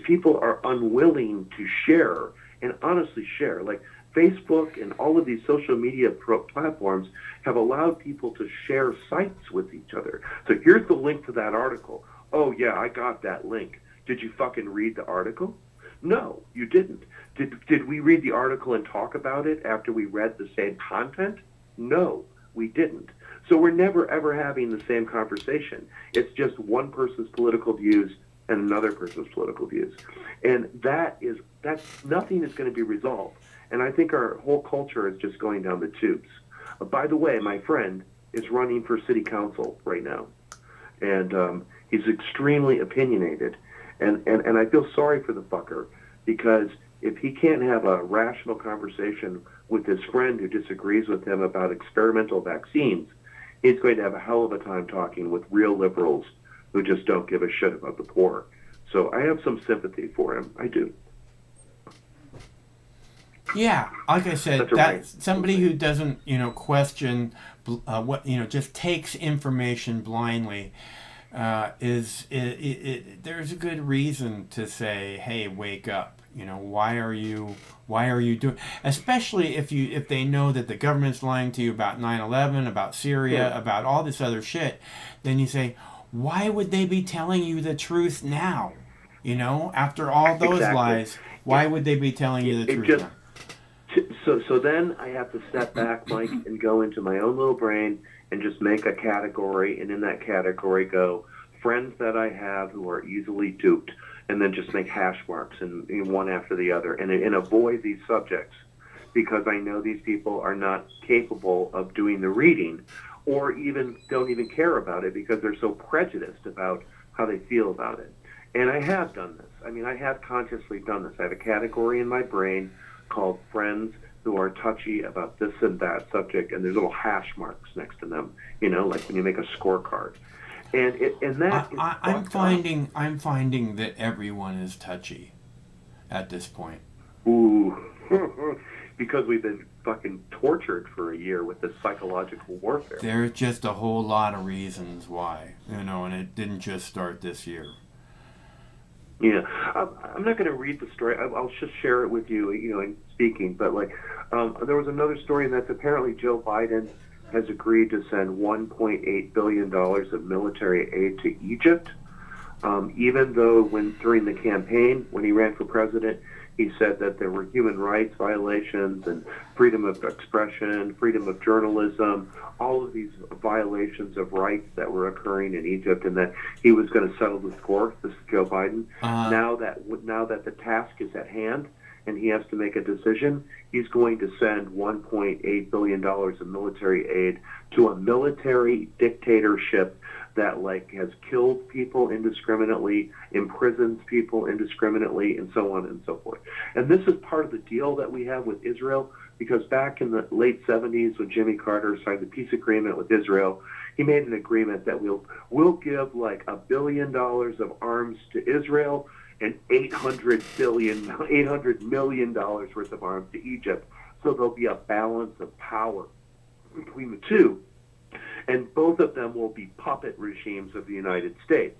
people are unwilling to share, and honestly share. Like, Facebook and all of these social media platforms have allowed people to share sites with each other. So here's the link to that article. Oh, yeah, I got that link. Did you fucking read the article? No, you didn't. Did we read the article and talk about it after we read the same content? No, we didn't. So we're never, ever having the same conversation. It's just one person's political views and another person's political views. And that's nothing is going to be resolved. And I think our whole culture is just going down the tubes. By the way, my friend is running for city council right now. and he's extremely opinionated, and I feel sorry for the fucker, because if he can't have a rational conversation with his friend who disagrees with him about experimental vaccines, he's going to have a hell of a time talking with real liberals who just don't give a shit about the poor. So I have some sympathy for him. I do. Yeah, like I said, That's a that's right. somebody who doesn't, question what, just takes information blindly. There's a good reason to say, hey, wake up. Why are you doing? Especially if they know that the government's lying to you about 9/11, about Syria, about all this other shit, then you say, why would they be telling you the truth now? After all those Exactly. lies, why would they be telling you the It truth just now? so then I have to step back, Mike, and go into my own little brain and just make a category, and in that category go friends that I have who are easily duped, and then just make hash marks and one after the other, and avoid these subjects, because I know these people are not capable of doing the reading, or even don't even care about it because they're so prejudiced about how they feel about it. And I have done this. I mean, I have consciously done this. I have a category in my brain called friends who are touchy about this and that subject, and there's little hash marks next to them, like when you make a scorecard. And that is I'm fucked up. I'm finding that everyone is touchy at this point. Ooh, because we've been fucking tortured for a year with this psychological warfare. There's just a whole lot of reasons why, and it didn't just start this year. Yeah, I'm not going to read the story. I'll just share it with you, in speaking. But there was another story, and that's apparently Joe Biden has agreed to send $1.8 billion of military aid to Egypt, even though during the campaign, when he ran for president, he said that there were human rights violations and freedom of expression, freedom of journalism, all of these violations of rights that were occurring in Egypt, and that he was going to settle the score. This is Joe Biden. Now that the task is at hand and he has to make a decision, he's going to send $1.8 billion of military aid to a military dictatorship that has killed people indiscriminately, imprisons people indiscriminately, and so on and so forth. And this is part of the deal that we have with Israel, because back in the late 70s when Jimmy Carter signed the peace agreement with Israel, he made an agreement that we'll give $1 billion of arms to Israel and $800 million worth of arms to Egypt. So there'll be a balance of power between the two. And both of them will be puppet regimes of the United States,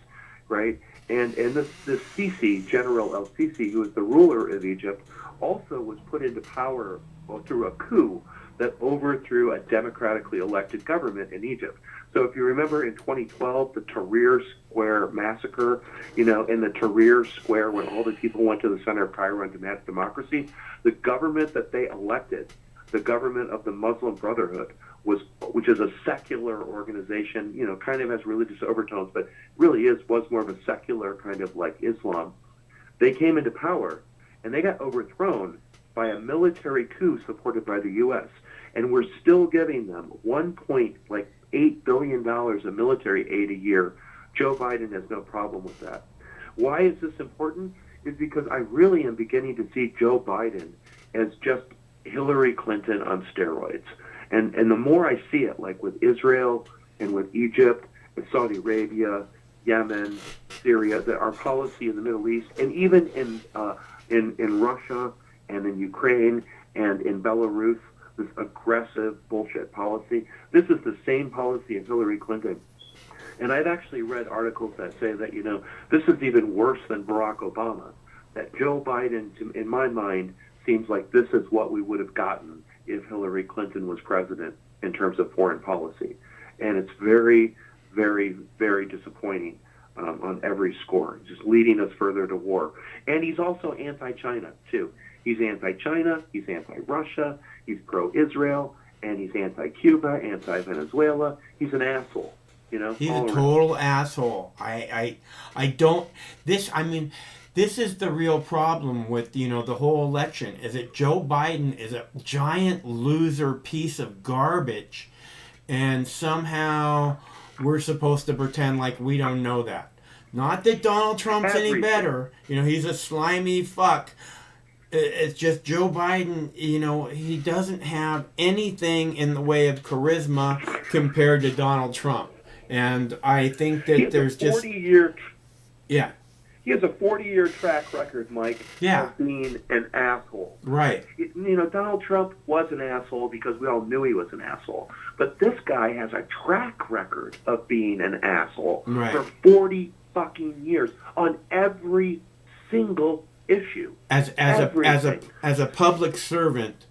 right? And this Sisi, General el-Sisi, who is the ruler of Egypt, also was put into power through a coup that overthrew a democratically elected government in Egypt. So if you remember in 2012, the Tahrir Square massacre, in the Tahrir Square when all the people went to the center of Cairo and demanded democracy, the government that they elected, the government of the Muslim Brotherhood, which is a secular organization, kind of has religious overtones, but really was more of a secular kind of like Islam. They came into power, and they got overthrown by a military coup supported by the U.S., and we're still giving them $1.8 billion of military aid a year. Joe Biden has no problem with that. Why is this important? Is because I really am beginning to see Joe Biden as just Hillary Clinton on steroids. And the more I see it, like with Israel and with Egypt, with Saudi Arabia, Yemen, Syria, that our policy in the Middle East, and even in Russia and in Ukraine and in Belarus, this aggressive bullshit policy, this is the same policy of Hillary Clinton. And I've actually read articles that say that, this is even worse than Barack Obama, that Joe Biden, in my mind, seems like this is what we would have gotten if Hillary Clinton was president in terms of foreign policy. And it's very, very, very disappointing on every score, just leading us further to war. And he's also anti-China, too. He's anti-China, he's anti-Russia, he's pro-Israel, and he's anti-Cuba, anti-Venezuela. He's an asshole, He's a total asshole. This is the real problem with, the whole election, is that Joe Biden is a giant loser piece of garbage, and somehow we're supposed to pretend like we don't know that. Not that Donald Trump's any Everything. better. You know, he's a slimy fuck. It's just Joe Biden, you know, he doesn't have anything in the way of charisma compared to Donald Trump. And I think He that has there's a just... 40-year Yeah, He has a 40-year track record, Mike, Yeah. of being an asshole. right. You know, Donald Trump was an asshole because we all knew he was an asshole. But this guy has a track record of being an asshole Right. for 40 fucking years on every single issue. As a public servant,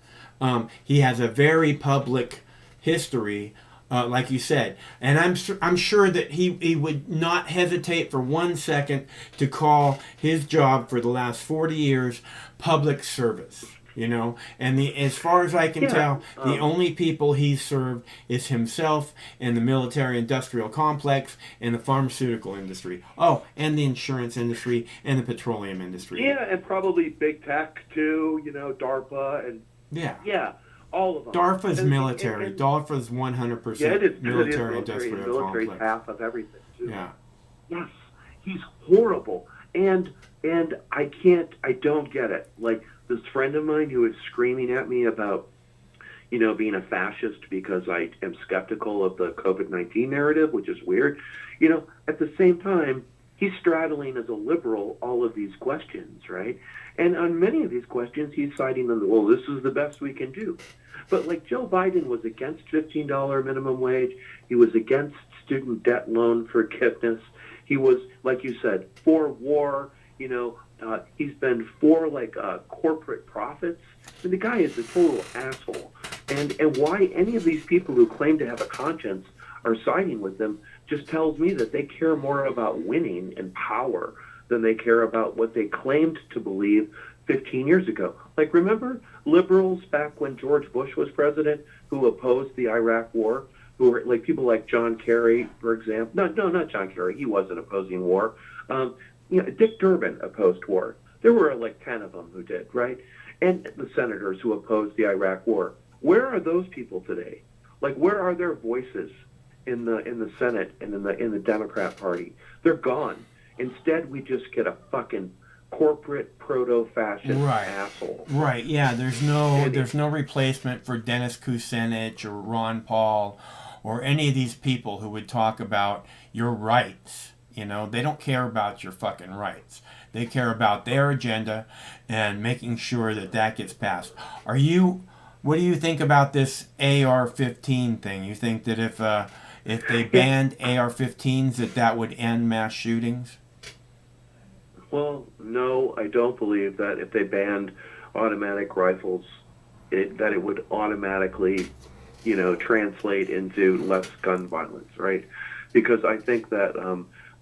he has a very public history, like you said, and I'm sure that he would not hesitate for 1 second to call his job for the last 40 years public service. You know, and as far as I can tell, the only people he's served is himself and the military-industrial complex and the pharmaceutical industry. Oh, and the insurance industry and the petroleum industry. Yeah, and probably big tech too, you know, DARPA and Yeah. all of them. DARPA's And- military. and- DARPA's 100% Yeah, it is military-industrial military complex. half of everything too. Yeah. Yes, he's horrible, and I don't get it. Like this friend of mine who is screaming at me about, you know, being a fascist because I am skeptical of the COVID-19 narrative, which is weird. You know, at the same time, he's straddling as a liberal all of these questions, right? And on many of these questions, he's citing them. Well, this is the best we can do. But like Joe Biden was against $15 minimum wage. He was against student debt loan forgiveness. He was, like you said, for war. You know, he's been for corporate profits. And the guy is a total asshole. And why any of these people who claim to have a conscience are siding with him just tells me that they care more about winning and power than they care about what they claimed to believe 15 years ago. Like, remember liberals back when George Bush was president who opposed the Iraq war, who were like people like John Kerry, for example. No, not John Kerry. He wasn't opposing war. You know, Dick Durbin opposed war. There were like 10 of them who did, right? And the senators who opposed the Iraq war. Where are those people today? Like, where are their voices in the Senate and in the Democrat Party? They're gone. Instead, we just get a fucking corporate proto-fascist asshole. Right. Yeah. There's no replacement for Dennis Kucinich or Ron Paul or any of these people who would talk about your rights. You know, they don't care about your fucking rights. They care about their agenda and making sure that gets passed. What do you think about this AR-15 thing? You think that if they banned AR-15s that would end mass shootings? Well, no, I don't believe that if they banned automatic rifles, that it would automatically, you know, translate into less gun violence, right? Because I think that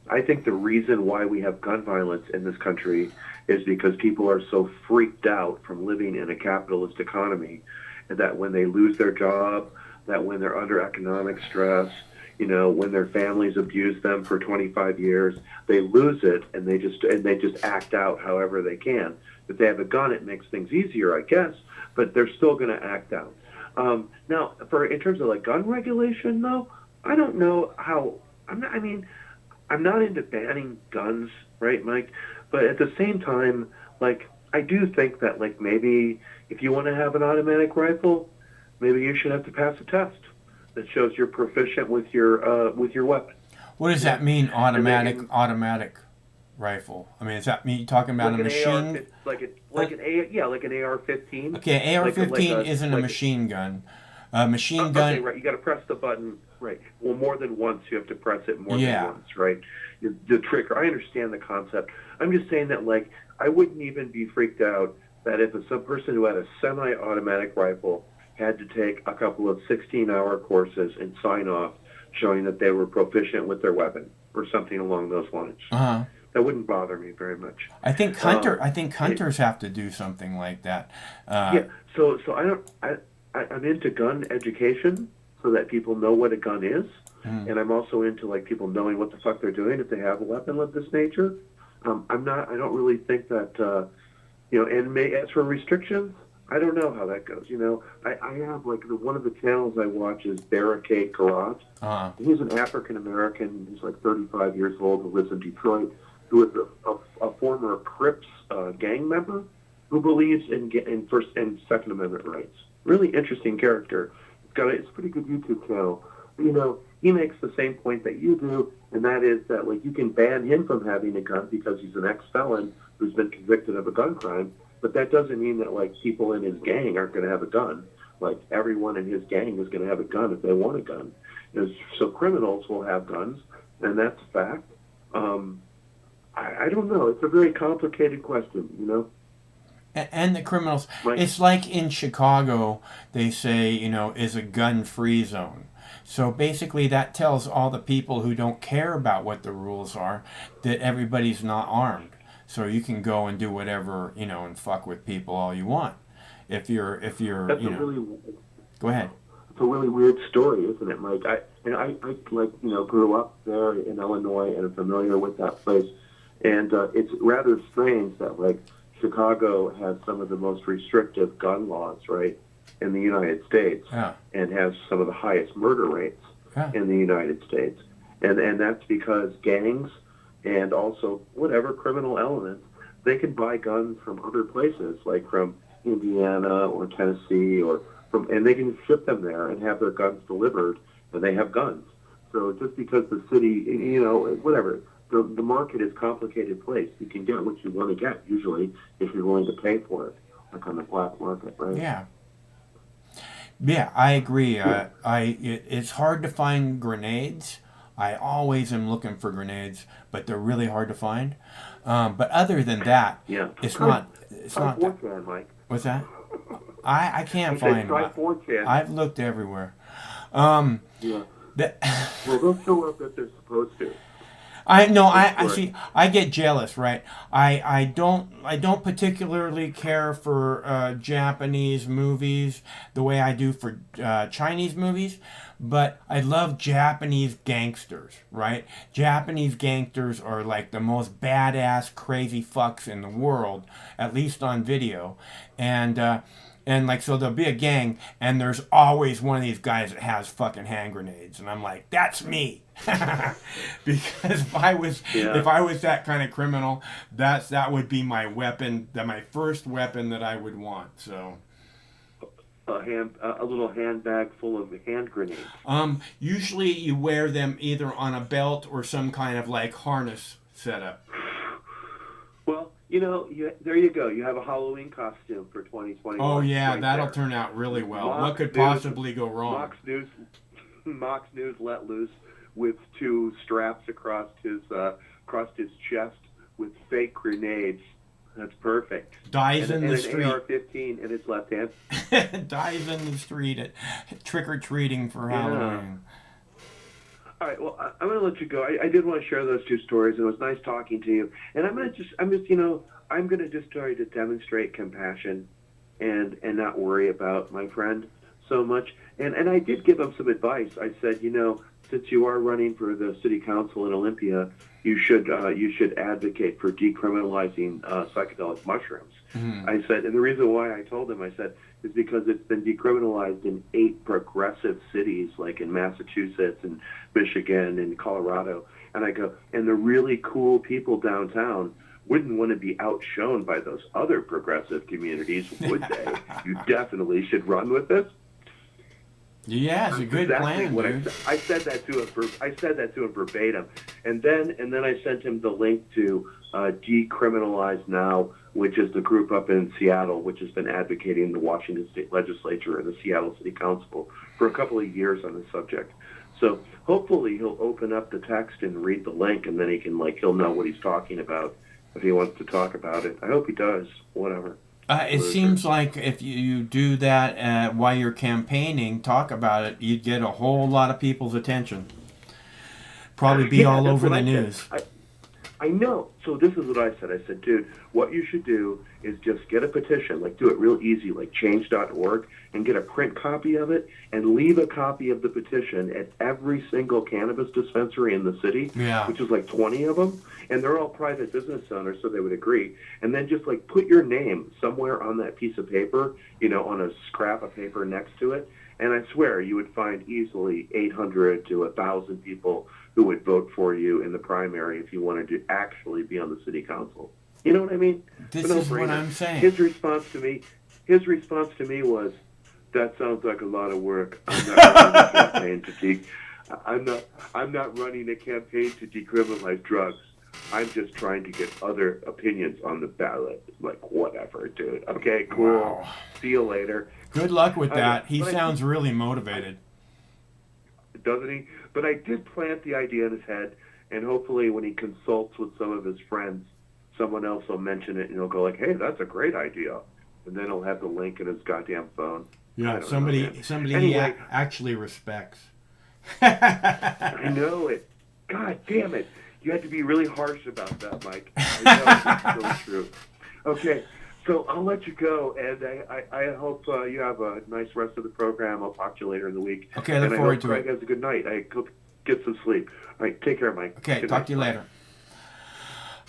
I think the reason why we have gun violence in this country is because people are so freaked out from living in a capitalist economy that when they lose their job, that when they're under economic stress, you know, when their families abuse them for 25 years, they lose it and they just act out however they can. If they have a gun, it makes things easier, I guess, but they're still going to act out. Now, in terms of like gun regulation, though, I don't know how. I'm not into banning guns, right, Mike? But at the same time, like, I do think that, like, maybe if you want to have an automatic rifle, maybe you should have to pass a test that shows you're proficient with your weapon. What does that mean, automatic rifle? I mean, does that mean you're talking about like a machine? Like an AR-15. Okay, AR-15 isn't a machine gun. A machine gun. Okay, right. You got to press the button. Right. Well, more than once. You have to press it more than once. Right. The trigger. I understand the concept. I'm just saying that, like, I wouldn't even be freaked out that if some person who had a semi-automatic rifle had to take a couple of 16-hour courses and sign off showing that they were proficient with their weapon or something along those lines. That wouldn't bother me very much. I think hunters have to do something like that. So I'm into gun education so that people know what a gun is, and I'm also into like people knowing what the fuck they're doing if they have a weapon of this nature. I don't really think that you know. And as for restrictions, I don't know how that goes. I have like one of the channels I watch is Barricade Garage. He's an African American. He's like 35 years old who lives in Detroit, who is a former Crips gang member who believes in First and Second Amendment rights. Really interesting character. It's a pretty good YouTube channel. He makes the same point that you do, and that is that like you can ban him from having a gun because he's an ex-felon who's been convicted of a gun crime. But that doesn't mean that like people in his gang aren't going to have a gun. Like everyone in his gang is going to have a gun if they want a gun. So criminals will have guns, and that's a fact. I don't know. It's a very complicated question. And the criminals, Right. It's like in Chicago, they say, is a gun-free zone. So basically that tells all the people who don't care about what the rules are that everybody's not armed. So you can go and do whatever, and fuck with people all you want. If you're, That's go ahead. It's a really weird story, isn't it, Mike? I grew up there in Illinois and am familiar with that place. And it's rather strange that like Chicago has some of the most restrictive gun laws, right, in the United States, and has some of the highest murder rates in the United States. And that's because gangs and also whatever criminal elements, they can buy guns from other places, like from Indiana or Tennessee, and they can ship them there and have their guns delivered, and they have guns. So just because the city, whatever, the market is a complicated place. You can get what you want to get, usually, if you're willing to pay for it, like on the black market, right? Yeah. Yeah, I agree. It's hard to find grenades. I always am looking for grenades, but they're really hard to find. But other than that, it's not. It's not. 4chan, Mike. What's that? I can't I find. try 4chan. I've looked everywhere. Yeah. Well, they'll show up if they're supposed to. I see. I get jealous, right? I don't particularly care for Japanese movies the way I do for Chinese movies, but I love Japanese gangsters, right? Japanese gangsters are like the most badass crazy fucks in the world, at least on video, and like, so there'll be a gang, and there's always one of these guys that has fucking hand grenades, and I'm like, that's me, because if I was that kind of criminal, that would be my weapon, my first weapon that I would want. So, a little handbag full of hand grenades. Usually you wear them either on a belt or some kind of like harness setup. Well, there you go. You have a Halloween costume for 2021. Oh yeah, right that'll there. Turn out really well. Mox What could News- possibly go wrong? Mox News let loose with two straps across his chest with fake grenades. That's perfect. Dies in the an street. AR-15 in his left hand. Dies in the street at trick-or-treating for Halloween. All right. Well, I'm going to let you go. I did want to share those two stories, and it was nice talking to you. And I'm going to just try to demonstrate compassion and not worry about my friend so much. And I did give him some advice. I said, since you are running for the city council in Olympia, you should advocate for decriminalizing psychedelic mushrooms. Mm-hmm. I said, and the reason why I told him, I said, is because it's been decriminalized in 8 progressive cities, like in Massachusetts and Michigan and Colorado. And I go, and the really cool people downtown wouldn't want to be outshone by those other progressive communities, would they? You definitely should run with this. Yeah, it's a good plan, dude. I said that to him verbatim, and then I sent him the link to Decriminalize Now, which is the group up in Seattle, which has been advocating the Washington State Legislature and the Seattle City Council for a couple of years on this subject. So hopefully he'll open up the text and read the link, and then he'll know what he's talking about if he wants to talk about it. I hope he does. Whatever. It seems like if you do that while you're campaigning, talk about it, you'd get a whole lot of people's attention. Probably be all over the news. I know. So this is what I said. I said, dude, what you should do is just get a petition, like do it real easy, like change.org, and get a print copy of it and leave a copy of the petition at every single cannabis dispensary in the city, which is like 20 of them. And they're all private business owners, so they would agree. And then just like put your name somewhere on that piece of paper, you know, on a scrap of paper next to it. And I swear you would find easily 800 to 1,000 people who would vote for you in the primary if you wanted to actually be on the city council. You know what I mean? This is what I'm saying. His response to me was, "That sounds like a lot of work. I'm not running a campaign to decriminalize drugs. I'm just trying to get other opinions on the ballot. Like, whatever, dude. Okay, cool. Wow. See you later." Good luck with that. He sounds really motivated. Doesn't he? But I did plant the idea in his head, and hopefully when he consults with some of his friends, someone else will mention it, and he'll go like, "Hey, that's a great idea." And then he'll have the link in his goddamn phone. Yeah, somebody anyway, he actually respects. I know it. God damn it. You had to be really harsh about that, Mike. I know, it's so true. Okay, so I'll let you go, and I hope you have a nice rest of the program. I'll talk to you later in the week. Okay, look forward to it. Craig has a good night. I hope get some sleep. All right, take care, Mike. Okay, good talk night. to you later.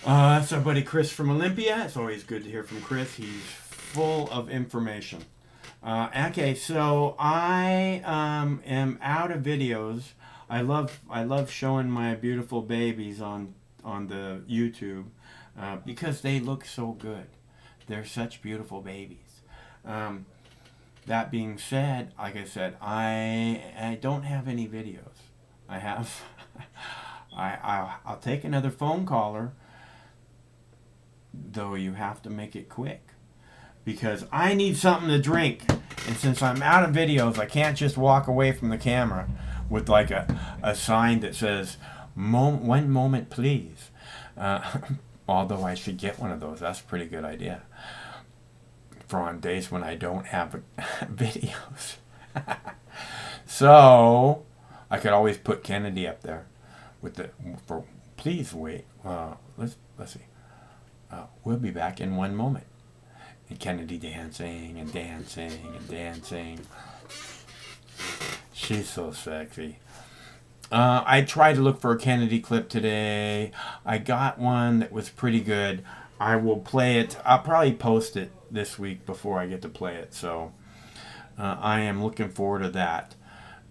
That's our buddy Chris from Olympia. It's always good to hear from Chris. He's full of information. Okay, so I am out of videos. I love showing my beautiful babies on the YouTube because they look so good. They're such beautiful babies. That being said, like I said, I don't have any videos. I have I'll take another phone caller, though you have to make it quick because I need something to drink, and since I'm out of videos, I can't just walk away from the camera with like a sign that says "one moment please." Although I should get one of those. That's a pretty good idea for on days when I don't have videos. So I could always put Kennedy up there with for please wait. Let's see. We'll be back in one moment. And Kennedy dancing and dancing and dancing. She's so sexy. I tried to look for a Kennedy clip today. I got one that was pretty good. I will play it. I'll probably post it this week before I get to play it. So I am looking forward to that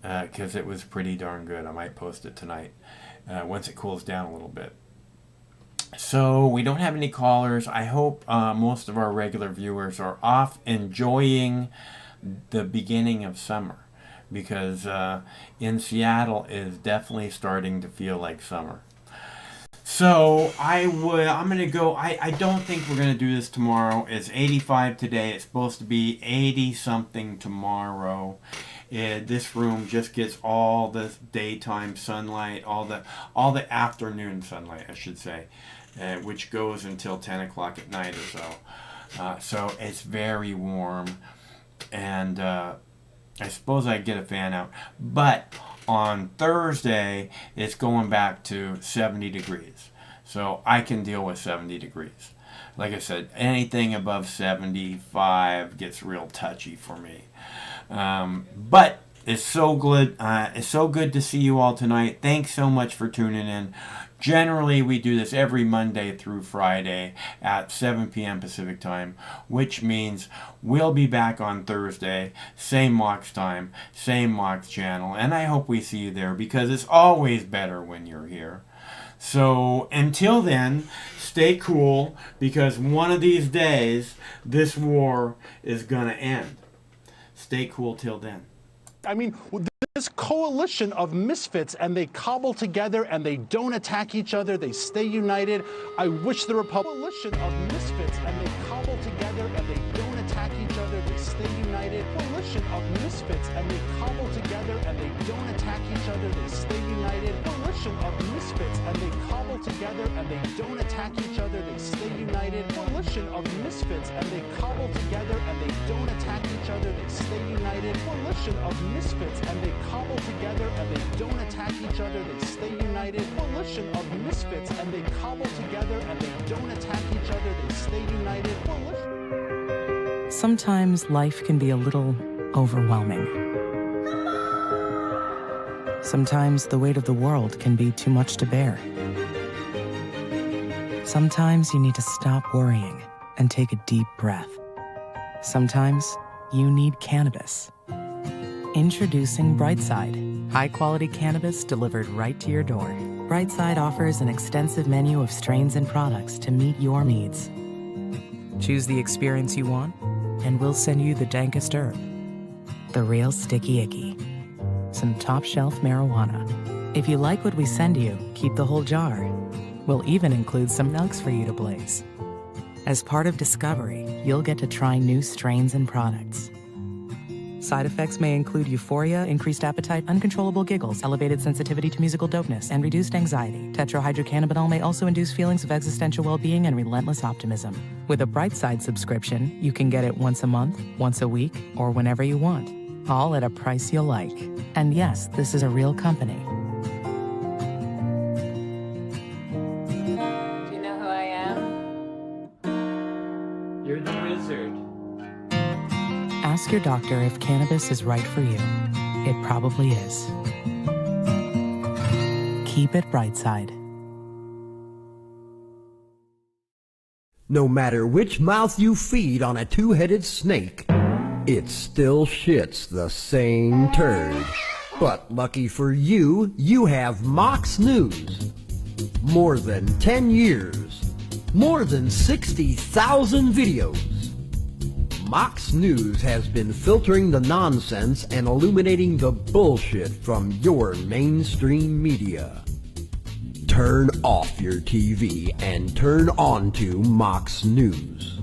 because it was pretty darn good. I might post it tonight once it cools down a little bit. So we don't have any callers. I hope most of our regular viewers are off enjoying the beginning of summer. Because in Seattle is definitely starting to feel like summer. So I'm going to go, I don't think we're going to do this tomorrow. It's 85 today. It's supposed to be 80 something tomorrow. This room just gets all the daytime sunlight, all the afternoon sunlight, I should say, which goes until 10 o'clock at night or so. So it's very warm, and I suppose I'd get a fan out. But on Thursday, it's going back to 70 degrees. So I can deal with 70 degrees. Like I said, anything above 75 gets real touchy for me. But it's so good. It's so good to see you all tonight. Thanks so much for tuning in. Generally, we do this every Monday through Friday at 7 p.m. Pacific time, which means we'll be back on Thursday, same Mox time, same Mox channel, and I hope we see you there because it's always better when you're here. So until then, stay cool because one of these days, this war is going to end. Stay cool till then. I mean, this coalition of misfits, and they cobble together and they don't attack each other. They stay united. I wish the coalition of misfits, and they cobble together and they don't attack each other. They stay united. Coalition of misfits, and they cobble together and they don't attack each other. They stay united. Coalition of misfits, and they cobble together and they don't attack each other. They stay united. Coalition of misfits, and they cobble together and they don't attack each other. They stay united. Coalition of misfits, and they cobble together and they don't attack each other, they stay united. Coalition of misfits, and they cobble together, and they don't attack each other, they stay united. Sometimes life can be a little overwhelming. Sometimes the weight of the world can be too much to bear. Sometimes you need to stop worrying and take a deep breath. Sometimes you need cannabis. Introducing Brightside, high-quality cannabis delivered right to your door. Brightside offers an extensive menu of strains and products to meet your needs. Choose the experience you want, and we'll send you the dankest herb, the real sticky icky, some top-shelf marijuana. If you like what we send you, keep the whole jar. We'll even include some nugs for you to blaze. As part of Discovery, you'll get to try new strains and products. Side effects may include euphoria, increased appetite, uncontrollable giggles, elevated sensitivity to musical dopeness, and reduced anxiety. Tetrahydrocannabinol may also induce feelings of existential well-being and relentless optimism. With a Brightside subscription, you can get it once a month, once a week, or whenever you want, all at a price you'll like. And yes, this is a real company. Do you know who I am? You're the wizard. Ask your doctor if cannabis is right for you. It probably is. Keep it Brightside. No matter which mouth you feed on a two-headed snake, it still shits the same turd. But lucky for you, you have Mox News. More than 10 years. More than 60,000 videos. Mox News has been filtering the nonsense and illuminating the bullshit from your mainstream media. Turn off your TV and turn on to Mox News.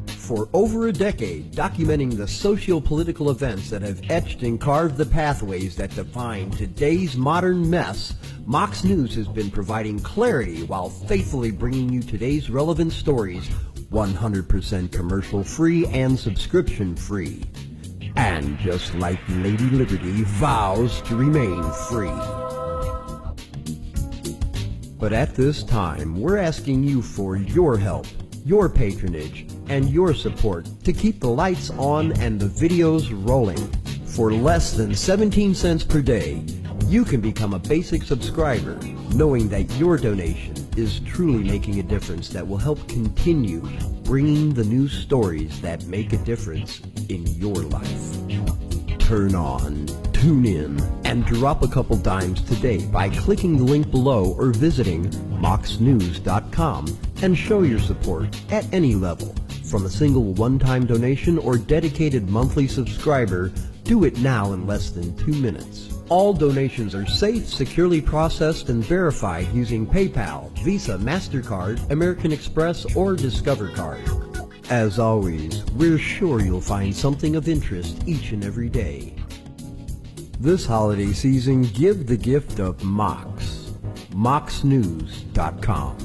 For over a decade, documenting the socio-political events that have etched and carved the pathways that define today's modern mess, Mox News has been providing clarity while faithfully bringing you today's relevant stories 100% commercial-free and subscription-free. And just like Lady Liberty vows to remain free. But at this time, we're asking you for your help, your patronage, and your support to keep the lights on and the videos rolling. For less than 17 cents per day, you can become a basic subscriber, knowing that your donation is truly making a difference that will help continue bringing the news stories that make a difference in your life. Turn on, tune in, and drop a couple dimes today by clicking the link below or visiting moxnews.com and show your support at any level. From a single one-time donation or dedicated monthly subscriber, do it now in less than 2 minutes. All donations are safe, securely processed, and verified using PayPal, Visa, MasterCard, American Express, or Discover Card. As always, we're sure you'll find something of interest each and every day. This holiday season, give the gift of Mox. moxnews.com.